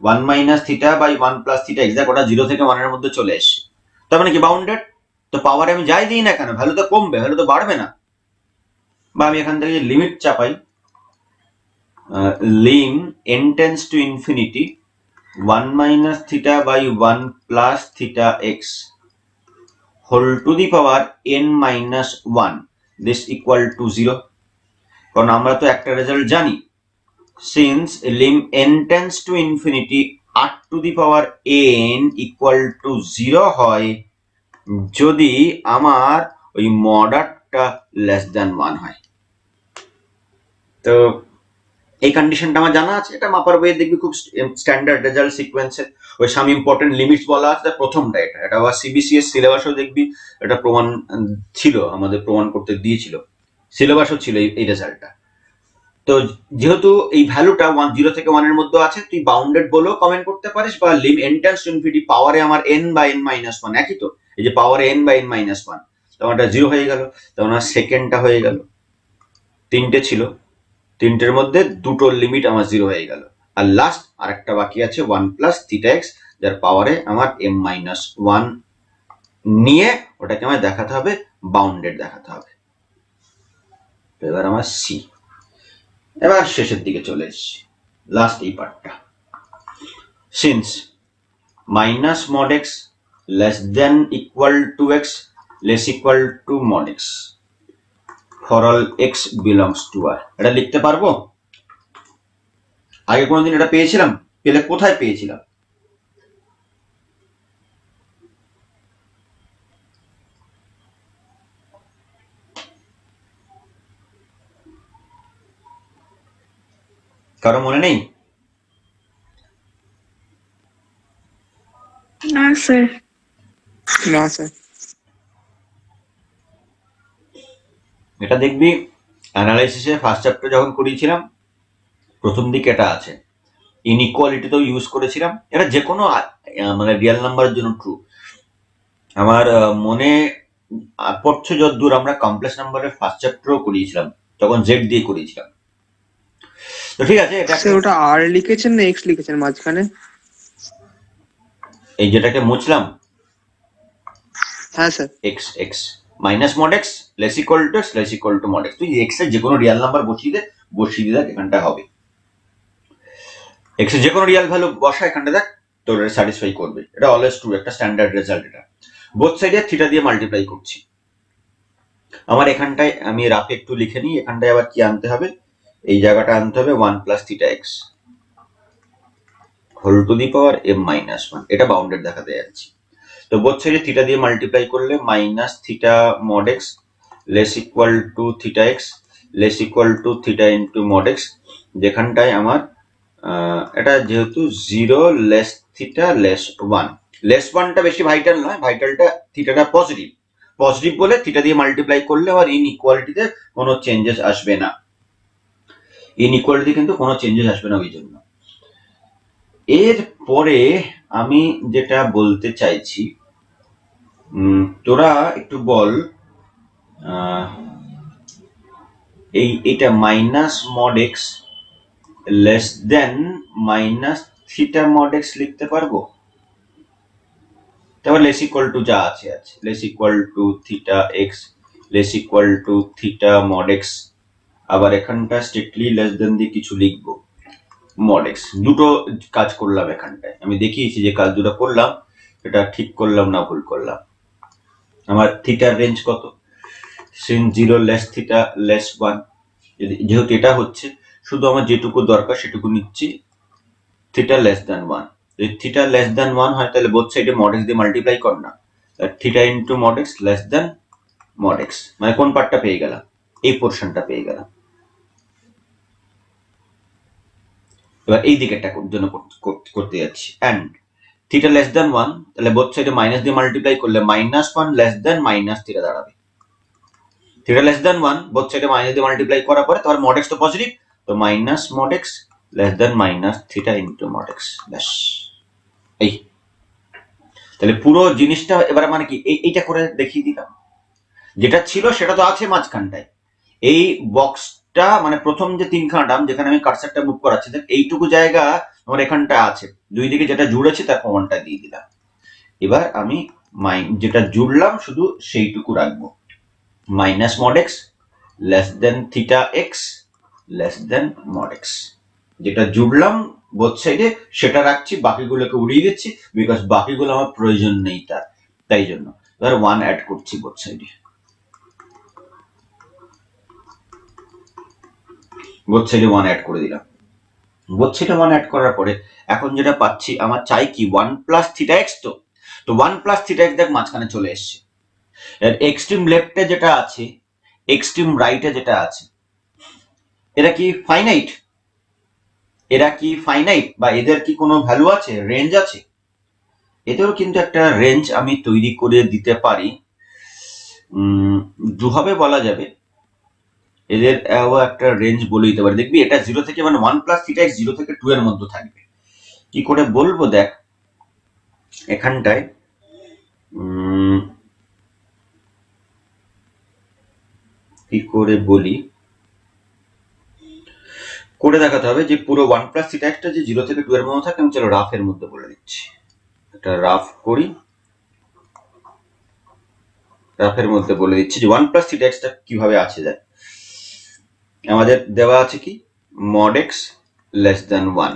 1 minus theta by 1 plus theta x. দেখ ওটা 0 থেকে 1 এর মধ্যে চলে এসছে, তার মানে কি বাউন্ডেড। তো পাওয়ারে আমি যাই দিই না কেন, ভ্যালু তো কমবে, ভ্যালু তো বাড়বে না। বা আমি এখান থেকে limit Chapai, lim n tends to infinity 1 minus theta by 1 plus theta x whole to the power n minus 1, this equal to 0। কারণ আমরা তো একটা রেজাল্ট জানি, since lim n tends to infinity r to the power n equal to 0 হয় যদি আমার ওই মডারটা লেস দেন 1 হয়। তো এই কন্ডিশনটা আমার জানা আছে, এটা মাপার বইয়ে দেখবি খুব স্ট্যান্ডার্ড রেজাল্ট সিকোয়েন্সে ওই সাম ইম্পর্টেন্ট লিমিটস বলা আছে, প্রথমটা এটা আবার সিবিসিএস সিলেবাসও দেখবি এটা প্রমাণ ছিল, আমাদের প্রমাণ করতে দিয়েছিল, সিলেবাসও ছিল এই রেজাল্টটা। তো যেহেতু এই ভ্যালুটা 0 থেকে 1 এর মধ্যে আছে, তুই বাউন্ডেড বলেও কমেন্ট করতে পারিস, বা lim n tends to infinity পাওয়ারে আমার n বা n মাইনাস 1 একই তো, এই যে পাওয়ারে n বা n মাইনাস 1, তখন এটা 0 হয়ে গেল, তখন আমার সেকেন্ডটা হয়ে গেল। 3টে ছিল, 3টের মধ্যে 2টোর লিমিট আমার 0 হয়ে গেল, আর লাস্ট আরেকটা বাকি আছে 1 প্লাস থিটা এক্স, যার পাওয়ারে আমার m মাইনাস 1 নিয়ে ওটাকে আমার দেখাতে হবে বাউন্ডেড দেখাতে হবে। এবার আমার সি, এবার শেষের দিকে চলে এসেছি, লাস্ট এই পার্টটা। Since minus mod x less than equal to x less equal to mod x for all x belongs to R, এটা লিখতে পারবো? আগে কোনোদিন এটা পেয়েছিলাম? পেলে কোথায় পেয়েছিলাম? কারো মনে নেই? না স্যার। না স্যার। এটা দেখবি অ্যানালাইসিসে ফার্স্ট চ্যাপ্টার যখন করিয়েছিলাম প্রথম দিকে এটা আছে, ইনইকুয়ালিটিতেও ইউজ করেছিলাম। এটা যে কোনো মানে রিয়েল নাম্বারের জন্য ট্রু। আমার মনে পড়ছে যতদূর আমরা কমপ্লেক্স নাম্বারের ফার্স্ট চ্যাপ্টারও করিয়েছিলাম, তখন জেড দিয়ে করিয়েছিলাম। তো ঠিক আছে, এটা স্যার ওটা আর লিখেছেন না এক্স লিখেছেন মাঝখানে? এই যেটাকে মুছলাম, হ্যাঁ sir. X x minus mod x less equal to x less equal to mod x, তুই এক্স এর যে কোনো রিয়েল নাম্বার বসিয়ে দেখ, এখানটা হবে। এক্স এর যে কোনো রিয়েল ভ্যালু বসা, এখানটা দেখ, তোর স্যাটিসফাই করবে। এটা অলওয়েজ ট্রু, একটা স্ট্যান্ডার্ড রেজাল্ট। এটা বোথ সাইডে থিটা দিয়ে মাল্টিপ্লাই করছি। আমার এখানটায় আমি রাফে একটু লিখে নিই, এখানটায় আবার কি আনতে হবে, এই জায়গাটা আনতে হবে 1 plus theta x whole to the power m minus 1, এটা বাউন্ডেড দেখাতে যাচ্ছি। তো বোথ সাইডে থিটা দিয়ে মাল্টিপ্লাই করলে minus theta mod x less equal two theta x less equal two theta into mod x, যেখানটায় আমার এটা যেহেতু 0 লেস থিটা লেস 1, লেস 1টা বেশি ভাইটাল নয়, ভাইটালটা থিটাটা পজিটিভ, পজিটিভ বলে থিটা দিয়ে মাল্টিপ্লাই করলে আবার ইনইকুয়ালিটিতে কোনো চেঞ্জেস আসবে না, ইনইকুয়ালিটি কিন্তু কোনো চেঞ্জেস আসবে না ওই জন্য। এরপরে আমি যেটা বলতে চাইছি, তোরা একটু বল, এইটা minus mod x less than minus theta mod x লিখতে পারবো? তারপর লেস ইকুয়াল টু যা আছে আছে, less equal two theta x less equal two theta mod x, আবার এখানটা স্ট্রিক্টলি লেস দেন দিয়ে কিছু লিখবো মড এক্স। দুটো কাজ করলাম এখানটায়, আমি দেখিয়েছি যে কাজ দুটো করলাম, এটা ঠিক করলাম না ভুল করলাম। আমার থিটার রেঞ্জ কত, সিন 0 লেস থিটা লেস 1, যেহেতু এটা হচ্ছে শুধু আমার যেটুকু দরকার সেটুকু নিচ্ছি, থিটা লেস দেন 1। যদি থিটা লেস দেন 1 হয় তাহলে বোথ সাইডে মড এক্স দিয়ে মাল্টিপ্লাই কর না, theta into mod x less দেন মড এক্স, মানে কোন পার্টটা পেয়ে গেলাম, এই পোর্শনটা পেয়ে গেলাম। এবার এই দিকেরটা জন্য করতে যাচ্ছি, অ্যান্ড থিটা লেস দেন 1, তাহলে বোথ সাইডে মাইনাস দিয়ে মাল্টিপ্লাই করলে minus 1 less than minus theta দাঁড়াবে। থিটা লেস দেন 1 বোথ সাইডে মাইনাস দিয়ে মাল্টিপ্লাই করার পরে তোমার মড এক্স তো পজিটিভ, তো minus mod x less than minus theta into mod x, ব্যাস। এই তাহলে পুরো জিনিসটা এবার মানে কি এইটা করে দেখিয়ে দিলাম, যেটা ছিল সেটা তো আছে মাঝখানটায়। এই বক্সটা মানে প্রথম যে তিনখানা টার্ম যেখানে আমি কার্সারটা মুভ করাচ্ছি, এইটুকু জায়গা আমার এখানটা আছে, দুই দিকে যেটা জুড়েছে তার প্রমাণটা দিয়ে দিলাম। এবার আমি যেটা জুড়লাম শুধু সেইটুকু রাখবো, minus mod x less than theta x less দেন মড এক্স, যেটা জুড়লাম বোথ সাইডে সেটা রাখছি, বাকিগুলোকে উড়িয়ে দিচ্ছি, বিকজ বাকিগুলো আমার প্রয়োজন নেই তাই জন্য। ধর 1 অ্যাড করছি বোথ সাইডে, বোথ সাইডে 1 অ্যাড করে দিলাম। বোথ সাইডে 1 অ্যাড করার পরে এখন যেটা পাচ্ছি, আমার চাই কি 1 প্লাস থিটা এক্স, তো 1 প্লাস থিটা এক্স দেখ মাঝখানে চলে এসছে। এক্সট্রিম লেফটে যেটা আছে, এক্সট্রিম রাইটে যেটা আছে, এরা কি ফাইনাইট? এরা কি ফাইনাইট বা এদের কি কোনো ভ্যালু আছে, রেঞ্জ আছে? এদেরও কিন্তু একটা রেঞ্জ আমি তৈরি করে দিতে পারি, দুভাবে বলা যাবে, এদের একটা রেঞ্জ বলে দিতে পারি। দেখবি এটা 0 থেকে মানে 1 প্লাস থিটা এক্স 0 থেকে 2 এর মধ্যে থাকবে। কি করে বলবো দেখ, এখানটায় কি করে বলি, করে দেখাতে হবে যে পুরো 1 প্লাস থিটা এক্সটা যে 0 থেকে 2 এর মধ্যে থাকে। আমি চলো রাফের মধ্যে বলে দিচ্ছি, এটা রাফ করি। গ্রাফের মধ্যে বলে দিচ্ছি যে 1 প্লাস থিটা এক্সটা কিভাবে আছে যায়। আমাদের দেওয়া আছে কি mod x লেস দেন 1।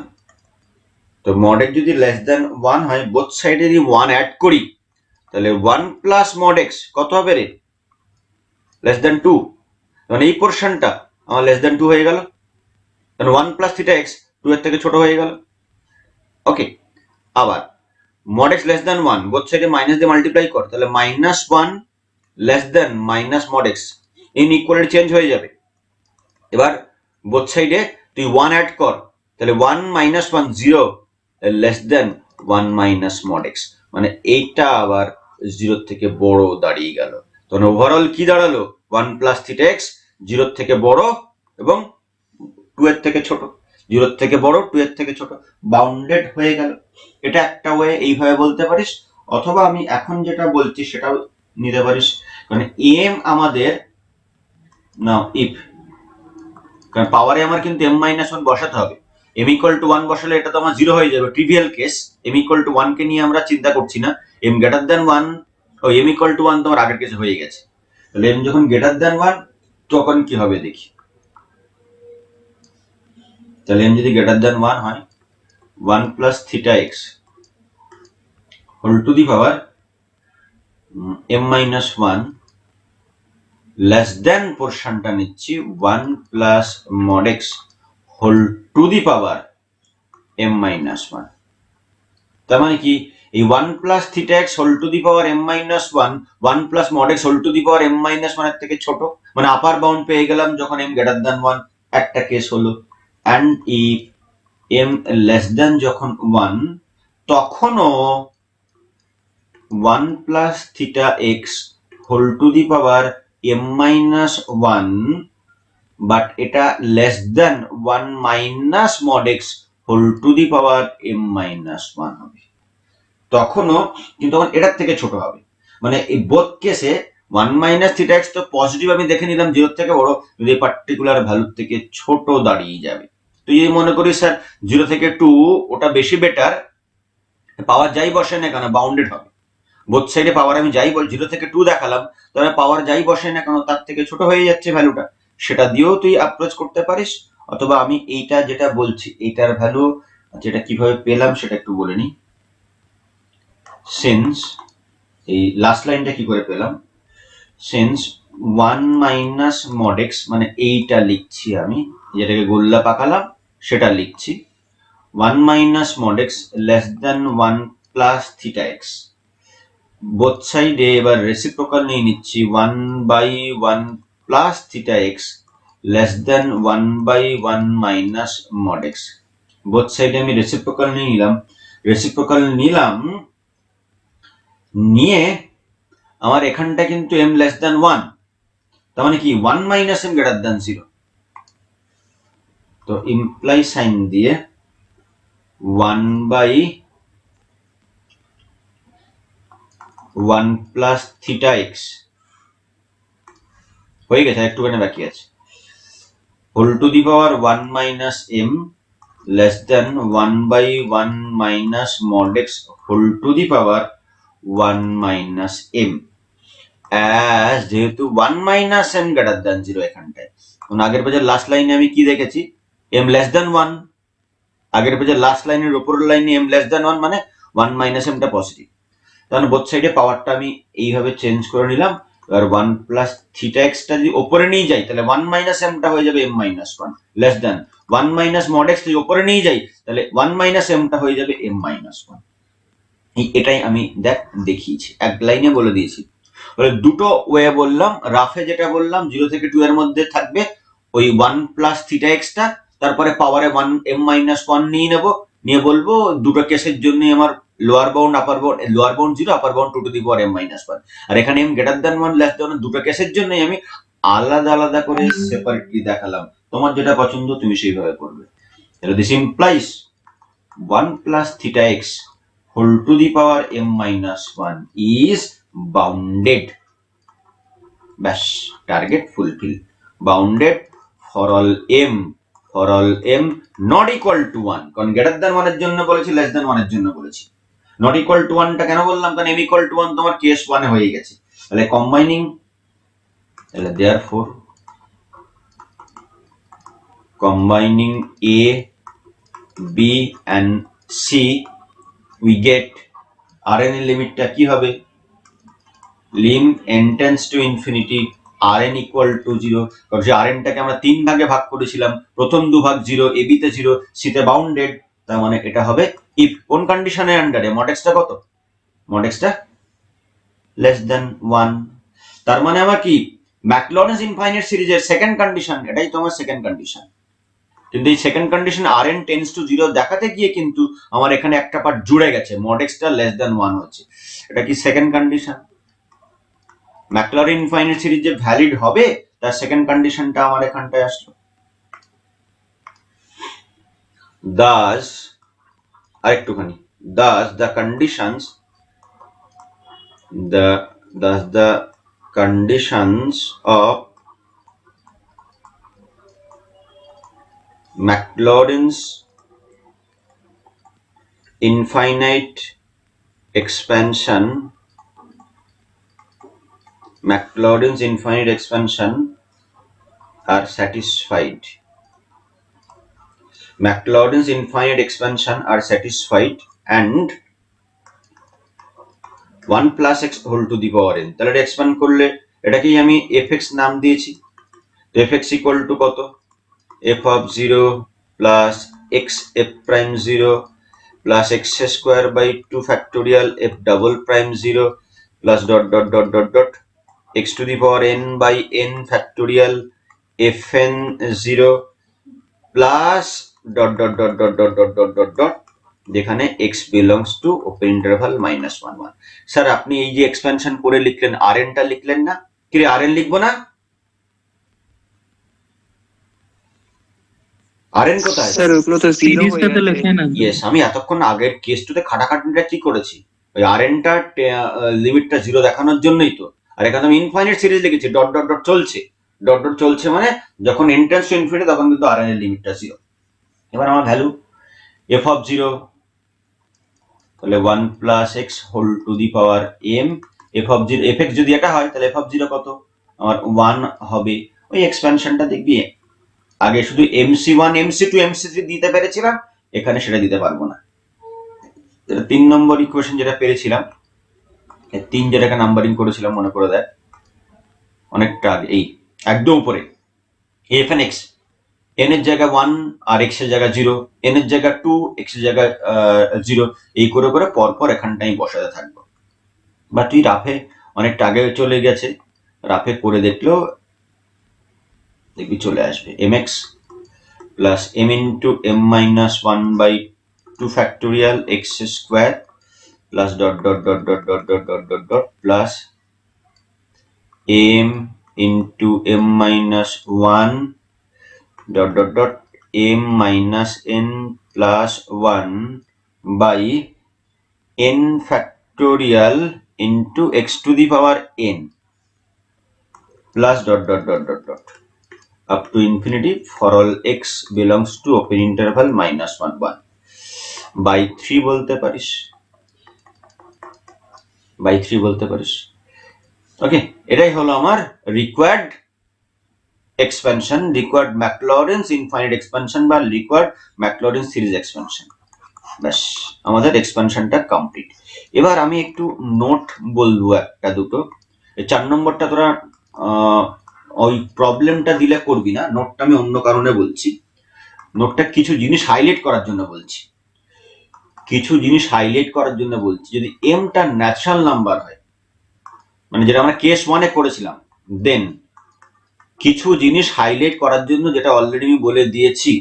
তো mod x যদি লেস দেন 1 হয়, বোথ সাইডে যদি 1 অ্যাড করি, তাহলে 1 প্লাস mod x কত হবে রে? Less than 2। মানে এই পোর্শনটা আমার লেস দেন 2 হয়ে গেল, কারণ 1 প্লাস থিটা এক্স 2 এর থেকে ছোট হয়ে গেল। ওকে, আবার mod x less than 1, both সাইডে মাইনাস দিয়ে মাল্টিপ্লাই কর, তাহলে -1 less than minus mod x, inequality change হয়ে যাবে। এবার বোথ সাইডে তুই 1 অ্যাড কর, তাহলে 1 - 1 0 less than 1 minus mod x, মানে এইটা আবার 0 থেকে বড় দাঁড়িয়ে গেল। তখন ওভারঅল কি দাঁড়ালো? 1 প্লাস থিটা এক্স 0 থেকে বড় এবং 2 এর থেকে ছোট, 0 থেকে বড় 2 এর থেকে ছোট, বাউন্ডেড হয়ে গেল। এটা একটা ওয়ে, এইভাবে বলতে পারিস, অথবা আমি এখন যেটা বলছি সেটাও নিতে পারিস। মানে এম আমাদের না ইফ, কারণ পাওয়ারে আমার কিন্তু m-1 বসাতে হবে। m = 1 বসালে এটা তো আমার 0 হয়ে যাবে, ট্রিভিয়াল কেস। m = 1 কে নিয়ে আমরা চিন্তা করছি না, m > 1 ও m = 1 তোমার আগের কেসে হয়ে গেছে। তাহলে m যখন > 1 তখন কি হবে দেখি। তাহলে m যদি > 1 হয়, 1 plus theta x whole to the power m-1 less than পোর্শনটা নিচ্ছি 1 plus mod x whole to the power m-1। তার মানে কি এই 1 plus theta x whole to the power m-1 1 plus mod x whole to the power m-1 এর থেকে ছোট, মানে আপার বাউন্ড পেয়ে গেলাম যখন m > 1, একটা কেস হলো। And if m less than যখন 1, তখনও 1 plus theta x whole to the power m-1, but এটা less than 1 minus mod x whole to the power m-1 হবে। তখনও কিন্তু এটার থেকে ছোট হবে, মানে এই বোথ কেসে 1 মাইনাস থিটা এক্স তো পজিটিভ আমি দেখে নিলাম 0 থেকে বড়, কিন্তু এই পার্টিকুলার ভ্যালুর থেকে ছোট দাঁড়িয়ে যাবে। তো এই মনে করি স্যার 0 থেকে 2 ওটা বেশি বেটার, পাওয়ার যাই বসে না কেন বাউন্ডেড হবে। বোথ সাইডে পাওয়ার আমি যাই বল 0 থেকে 2 দেখালাম, তাহলে পাওয়ার যাই বসে না কেন তার থেকে ছোট হয়ে যাচ্ছে ভ্যালুটা, সেটা দিয়েও তুই অ্যাপ্রোচ করতে পারিস। অথবা আমি এইটা যেটা বলছি এইটার ভ্যালু যেটা কিভাবে পেলাম সেটা একটু বলে নিই। সিন্স এই লাস্ট লাইনটা কি করে পেলাম, সিন্স 1 মাইনাস mod x, মানে এইটা লিখছি আমি, যেটাকে গোল্লা পাকালাম সেটা লিখছি, 1 minus mod x less than 1 plus theta x. Both সাইডে এবার রেসিপ্রোকাল নিয়ে নিচ্ছি 1/1 plus theta x less than 1/1 minus mod x। Both সাইডে আমি রেসিপ্রোকাল নিয়ে নিলাম, রেসিপ্রোকাল নিয়ে আমার এখানটা কিন্তু m লেস দেন 1, তার মানে কি 1 মাইনাস m গ্রেটার দেন 0। তো ইমপ্লাই সাইন দিয়ে 1/1 প্লাস থিটা এক্স হয়ে গেছে, একটুখানি বাকি আছে, whole to the power 1 minus m less than 1/1 minus mod x whole to the power 1 minus m, as যেহেতু 1 মাইনাস m গ্রেটার দেন 0 এখানটায়। আগের পেজের লাস্ট লাইনে আমি কি দেখেছি, m লেস দেন 1, আগের পেজের লাস্ট লাইনের উপরের লাইনে m লেস দেন 1 মানে 1 মাইনাস mটা পজিটিভ। তাহলে বোথ সাইডে পাওয়ারটা আমি এইভাবে চেঞ্জ করে নিলাম। এবার 1 প্লাস থিটা এক্সটা যদি উপরে নিয়ে যাই তাহলে 1 মাইনাস mটা হয়ে যাবে m-1 less than 1 minus mod x যদি উপরে নিয়ে যাই তাহলে 1 মাইনাস mটা হয়ে যাবে m-1। এটাই আমি দেখিয়েছি, এক লাইনে বলে দিয়েছি। দুটো ওয়ে বললাম, রাফে যেটা বললাম 0 থেকে 2 এর মধ্যে থাকবে ওই 1 প্লাস থিটা এক্সটা, তারপরে পাওয়ারে 1 m-1 নিয়ে নেব, নিয়ে বলবো দুটো কেসের জন্য আমার lower bound upper bound, lower bound 0 upper bound 2 two the power m-1, আর এখানে m greater than 1 less than দুটো কেসের জন্যই আমি আলাদা আলাদা করে সেপারেটলি দেখালাম। তোমার যেটা পছন্দ তুমি সেইভাবে করবে। This implies 1 plus theta x whole to the power m-1 is bounded, ব্যাস target fulfil, bounded for all m not equal to 1, কারণ গ্রেটার দেন 1 এর জন্য বলেছি, লেস দেন 1 এর জন্য বলেছি। নট ইকুয়াল টু 1টা কেন বললাম, কারণ m ইকুয়াল টু 1 তোমার কেস 1 এ হয়ে গেছে, তাহলে কম্বাইনিং, তাহলে therefore combining A, B and C we get Rn এর লিমিটটা কি হবে, lim n tends to infinity Rn equal to 0, কারণ যে Rn টাকে আমরা 3 ভাগে ভাগ করেছিলাম, প্রথম দুভাগ 0, AB তে 0, C তে বাউন্ডেড, তার মানে এটা হবে if কোন কন্ডিশনের আন্ডারে, mod x টা কত, mod x টা less than 1, তার মানে আমার কি ম্যাকলরেন্স ইনফাইনাইট সিরিজের সেকেন্ড কন্ডিশন, এটাই তোমার সেকেন্ড কন্ডিশন। কিন্তু এই second condition Rn tends to 0 দেখাতে গিয়ে কিন্তু আমার এখানে একটা পার্ট জুড়ে গেছে, mod x টা less than 1 হচ্ছে, এটা কি second condition. McLaren infinite series যে ভ্যালিড হবে তার সেকেন্ড কন্ডিশনটা আমার এখানটায় আসলো। thus আরেকটুখানি thus the conditions of Maclaurin's infinite expansion are satisfied. Maclaurin's infinite expansion are satisfied and 1 plus x whole to the power n, তাহলে এটা এক্সপ্যান্ড করলে এটাকেই আমি fx নাম দিয়েছি, তো fx ইকুয়াল টু কত, f of 0 plus x f prime 0 plus x square by 2 factorial f double prime 0 plus dot dot dot dot dot x to the power n by n factorial fn 0 plus dot dot dot dot dot dot dot dot dot যেখানে x belongs to open interval minus 1 1। Sir আপনি এই যে এক্সপেনশন করে লিখলেন, Rn টা লিখলেন না, কি Rn লিখবো না, Rn কোথায় স্যার ওগুলো তো সিরিজটা তো লেখে না। ইয়েস, আমি এতক্ষণ আগের কেসটাতে খাটাখাটনিটা কি করেছি, ওই Rn টা লিমিটটা 0 দেখানোর জন্যই তো, আর এখানে আমি ইনফাইনাইট সিরিজ লিখেছি, ডট ডট ডট চলছে, ডট ডট চলছে মানে যখন n টেন্ডস টু ইনফিনিটি তখন কিন্তু Rn এর লিমিটটা 0। এবার আমার ভ্যালু f of 0 তাহলে 1 plus x whole to the power m, f of 0 fx যদি এটা হয় তাহলে f of 0 কত, আমার 1 হবে। ওই এক্সপ্যানশনটা দেখবি আগে শুধু mc1 mc2 mc3 দিতে পেরেছিলাম, এখানে সেটা দিতে পারবো না। 3 নম্বর ইকুয়েশন যেটা পেরেছিলাম, 3 যেটাকে নাম্বারিং করেছিলাম মনে করে দেয় অনেকটা আগে, এই একদম উপরে f and x, n এর জায়গা 1 আর x এর জায়গা 0, n এর জায়গা 2 x এর জায়গা 0, এই করে করে পরপর এখানটাই বসাতে থাকবো। বা তুই রাফে অনেকটা আগে চলে গেছে, রাফে করে দেখলেও দেখবি চলে আসবে mx plus m into m minus 1 by 2 factorial x square plus dot dot dot dot dot dot dot dot dot plus m into m minus 1 dot dot dot m minus n plus 1 by n factorial into x to the power n plus dot dot dot dot dot up to infinity for all x belongs to open interval minus 1 1 by 3 বলতে পারিস, by 3 বলতে পারিস। ওকে, এটাই হলো আমার required expansion, required Maclaurin's infinite expansion বা রিকোয়ার্ড ম্যাকলরেন্স সিরিজ এক্সপেনশন। ব্যাস আমাদের এক্সপেনশনটা কমপ্লিট। এবার আমি একটু নোট বলবো একটা দুটো। 4 নম্বরটা তোরা ওই প্রবলেমটা দিলে করবি না, নোটটা আমি অন্য কারণে বলছি, নোটটা কিছু জিনিস হাইলাইট করার জন্য বলছি, যদি এমটা ন্যাচারাল নাম্বার হয়, মানে যেটা আমরা কেস 1 করেছিলাম, দেন কিছু জিনিস হাইলাইট করার জন্য, যেটা অলরেডি আমি বলে দিয়েছি,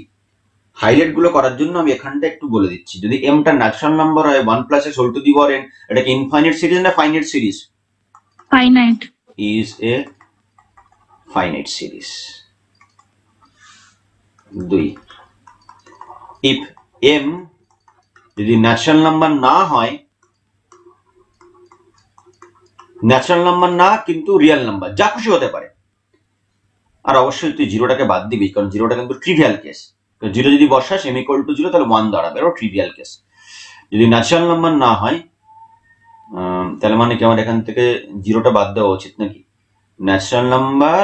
হাইলাইট গুলো করার জন্য আমি এখানটা একটু বলে দিচ্ছি। যদি এমটা ন্যাচারাল নাম্বার হয় 1 plus x whole to the power n, এটা কি ইনফাইনাইট সিরিজ না finite series? Finite. is a finite series. 2 if m যদি ন্যাচারাল নাম্বার না হয়, ন্যাচারাল নাম্বার না কিন্তু রিয়েল নাম্বার, যা খুশি হতে পারে, আর অবশ্যই তুই জিরোটাকে বাদ দিবি কারণ জিরোটা কিন্তু ট্রিভিয়াল কেস, জিরো যদি বসাস m equal to 0 তাহলে 1 দাঁড়াবে, এরও ট্রিভিয়াল কেস। যদি ন্যাচারাল নাম্বার না হয় তাহলে মানে কি আমার এখান থেকে জিরোটা বাদ দেওয়া উচিত নাকি? ন্যাচারাল নাম্বার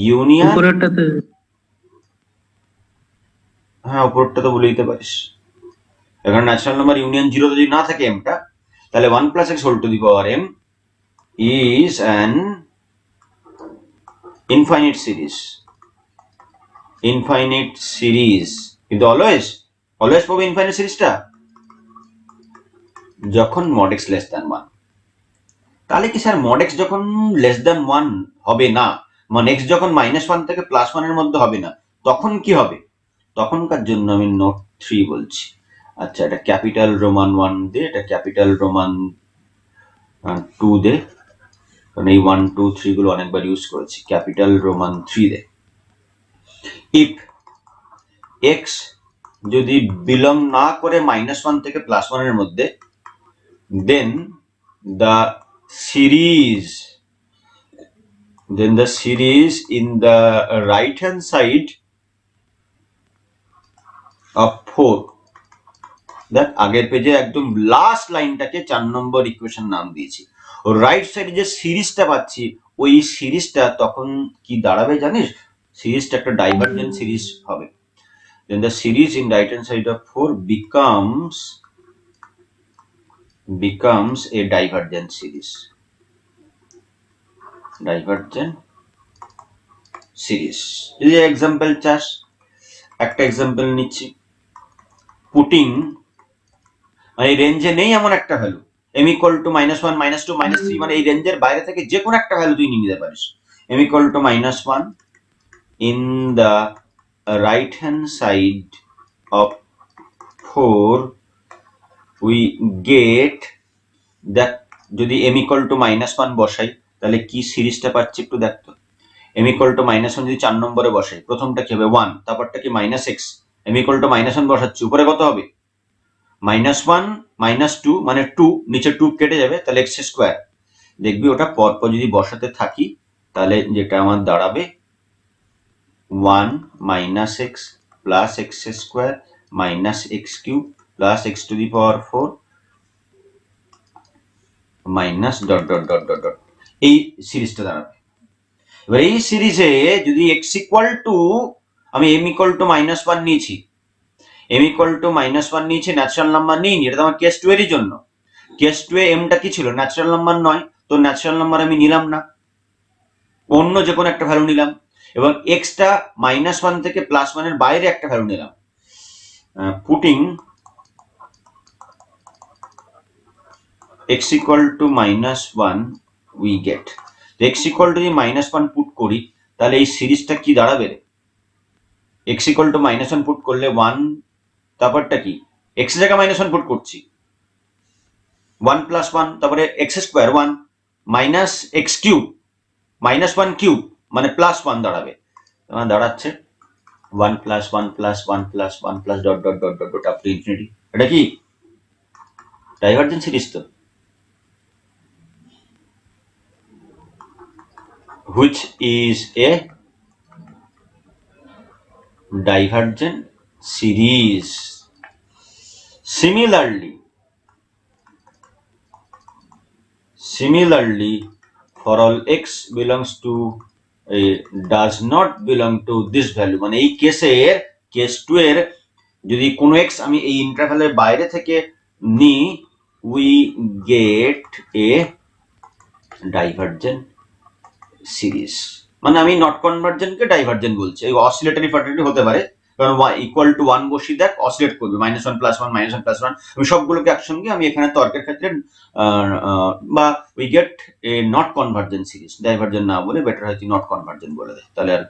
ইউনিয়ন, উপরেরটাতে হ্যাঁ উপরটা তো বলে দিতে পারিস। এখানে ন্যাচারাল নাম্বার ইউনিয়ন জিরো যদি না থাকে এমটা, তাহলে 1 plus x whole to the power m is an infinite series. Infinite series কিন্তু অলওয়েজ পাবো ইনফাইনাইট সিরিজটা যখন mod x less than 1। তাহলে কি স্যার mod x যখন less than 1 হবে না, মানে x যখন -1 থেকে +1 এর মধ্যে হবে না, তখন কি হবে? তখনকার জন্য আমি নোট 3 বলছি। আচ্ছা, এটা ক্যাপিটাল রোমান 1 দে, এটা ক্যাপিটাল রোমান 2 দে, কারণ এই 1 2 3 গুলো অনেকবার ইউজ করেছি। ক্যাপিটাল রোমান 3 দে। ইফ x যদি বিলং না করে -1 থেকে +1 এর মধ্যে, then the series in the right hand side of 4, দেখ আগের পেজে একদম লাস্ট লাইনটাকে 4 নম্বর ইকুয়েশন নাম দিয়েছি। ও রাইট সাইডে যে সিরিজটা পাচ্ছি, ওই সিরিজটা তখন কি দাঁড়াবে জানিস? সিরিজটা একটা ডাইভারজেন্ট সিরিজ হবে। then the series in right hand side of 4 becomes a divergent series. যদি এক্সাম্পল চাস, একটা এক্সাম্পল নিচ্ছি। পুটিং এই রেঞ্জে নেই এমন একটা ভ্যালু, m equal to -1 -2 -3, মানে এই রেঞ্জের বাইরে থেকে যে কোনো একটা ভ্যালু তুই নিয়ে নিতে পারিস। m equal to -1 in the right hand side of 4 we get that, যদি m equal to -1 বসাই তাহলে কি সিরিজটা পাচ্ছি একটু দেখ তো। m equal to -1 যদি 4 নম্বরে বসাই, প্রথমটা কি হবে 1, তারপরটা কি -x, m equal to -1 বসাচ্ছি, উপরে কত হবে -1 -2 মানে 2, নিচে 2 কেটে যাবে, তাহলে x স্কয়ার। দেখবি ওটা পরপর যদি বসাতে থাকি তাহলে যেটা আমার দাঁড়াবে 1 - x plus x square minus x cube plus x to the power 4 minus dot dot dot dot dot, এই সিরিজটা দাঁড়াবে। এবার এই সিরিজে যদি x equal to, আমি m equal to -1 নিয়েছি, m equal to -1 নিয়েছি, ন্যাচারাল নাম্বার নিইনি, এটা তো আমার কেস 2 এরই জন্য। কেস 2 এ m টা কি ছিল? ন্যাচারাল নাম্বার নয়, তো ন্যাচারাল নাম্বার আমি নিলাম না, অন্য যে কোনো একটা ভ্যালু নিলাম। এবং x টা -1 থেকে +1 এর বাইরে একটা ভ্যালু নিলাম। Putting x equal to -1 we get, x equal to যদি -1 পুট করি তাহলে এই সিরিজটা কি দাঁড়াবে? x equal to -1 পুট করলে 1, তারপরটা কি x এর জায়গায় -1 পুট করছি, 1 + 1, তারপরে x square 1 minus x cube -1 cube মানে +1 দাঁড়াবে। তোমার দাঁড়াচ্ছে 1 + 1 + 1 + 1 + dot dot dot dot up to infinity. এটা কি ডাইভারজেন্ট সিরিজ? তো which is a divergent series. Similarly, for all x belongs to does not belong to this value, মানে এই কেসের কেস 2 এর যদি কোনো x আমি এই ইন্টারভ্যালের বাইরে থেকে নিই, we get a divergent series. মানে আমি নট কনভার্জেন্ট কে ডাইভারজেন্ট বলছি। এই অসিলেটরি ফার্টিলিটি হতে পারে, কারণ ইকুয়াল টু 1 বসিয়ে দেখ অসিলেট করবে, -1 + 1 -1 + 1, আমি সবগুলোকে একসঙ্গে আমি এখানে তর্কের ক্ষেত্রে বা we get A not convergent series, divergent না বলে বেটার হয়তো নট কনভার্জেন্ট বলে দেয়, তাহলে are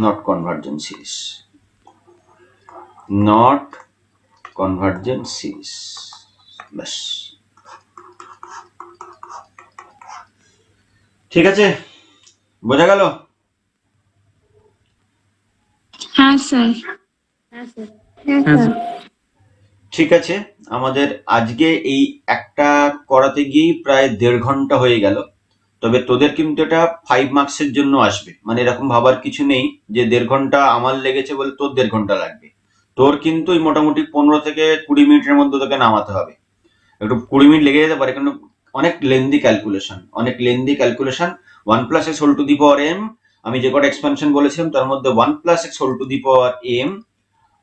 not convergent series, not convergent series. ব্যাস, ঠিক আছে, বোঝা গেল? হ্যাঁ স্যার। Yes, হ্যাঁ sir. স্যার। ঠিক আছে, আমাদের আজকে এই একটা করাতে গিয়েই প্রায় 1.5 ঘন্টা হয়ে গেল। তবে তোদের কিন্তু এটা 5 মার্কসের জন্য আসবে, মানে এরকম ভাবার কিছু নেই যে 1.5 ঘন্টা আমার লেগেছে বলে তোর 1.5 ঘন্টা লাগবে। তোর কিন্তু মোটামুটি 15 থেকে 20 মিনিটের মধ্যে তোকে নামাতে হবে। একটু 20 মিনিট লেগে যেতে পারে, কারণ অনেক lengthy calculation, 1 plus x whole to the power m, আমি যে কটা এক্সপেনশন বলেছিলাম তার মধ্যে 1 plus x whole to the power m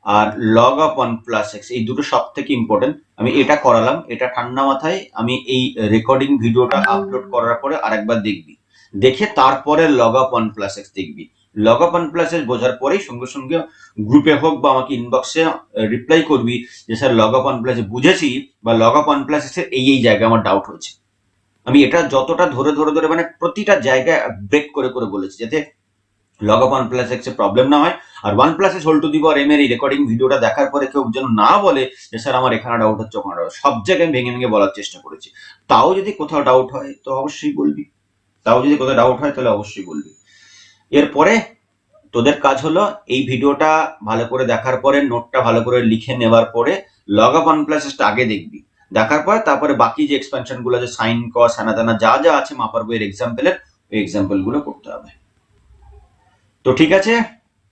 আর লগ অফ 1 প্লাস এক্স, এই দুটো সব থেকে ইম্পর্টেন্ট। আমি এটা করালাম, এটা ঠান্ডা মাথায় আমি এই রেকর্ডিং ভিডিওটা আপলোড করার পরে আরেকবার দেখবি, দেখে তারপরে লগ অফ 1 প্লাস এক্স দেখবি। লগ অফ 1 প্লাস এক্স বোঝার পরেই সঙ্গে সঙ্গে গ্রুপে হোক বা আমাকে ইনবক্সে রিপ্লাই করবি যে স্যার লগ অফ 1 প্লাস বুঝেছি, বা লগ অফ 1 প্লাস এক্স এর এই জায়গায় আমার ডাউট হচ্ছে। আমি এটা যতটা ধরে মানে প্রতিটা জায়গায় ব্রেক করে করে বলেছি, যাতে লগ অফ 1 প্লাস এক্স এর প্রবলেম না হয়। আর 1 plus x whole to the power m এর এই রেকর্ডিং ভিডিওটা দেখার পরে কেউ যেন না বলে যে স্যার আমার এখানে ডাউট হচ্ছে, ওখানে ডাউট, সব জায়গায় ভেঙে ভেঙে বলার চেষ্টা করেছি। তাও যদি কোথাও ডাউট হয় তো অবশ্যই বলবি, তাহলে অবশ্যই বলবি। এরপরে তোদের কাজ হলো এই ভিডিওটা ভালো করে দেখার পরে, নোটটা ভালো করে লিখে নেওয়ার পরে লগ অফ 1 প্লাস এক্সটা আগে দেখবি, দেখার পরে তারপরে বাকি যে এক্সপেনশন গুলো আছে, সাইন কস হ্যানা ত্যানা যা যা আছে মাপার বইয়ের এক্সাম্পলের, ওই এক্সাম্পল গুলো করতে হবে। তো ঠিক আছে,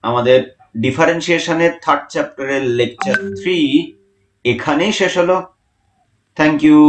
আমাদের ডিফারেন্সিয়েশনের 3rd চ্যাপ্টারের লেকচার 3 এখানেই শেষ হলো। Thank you.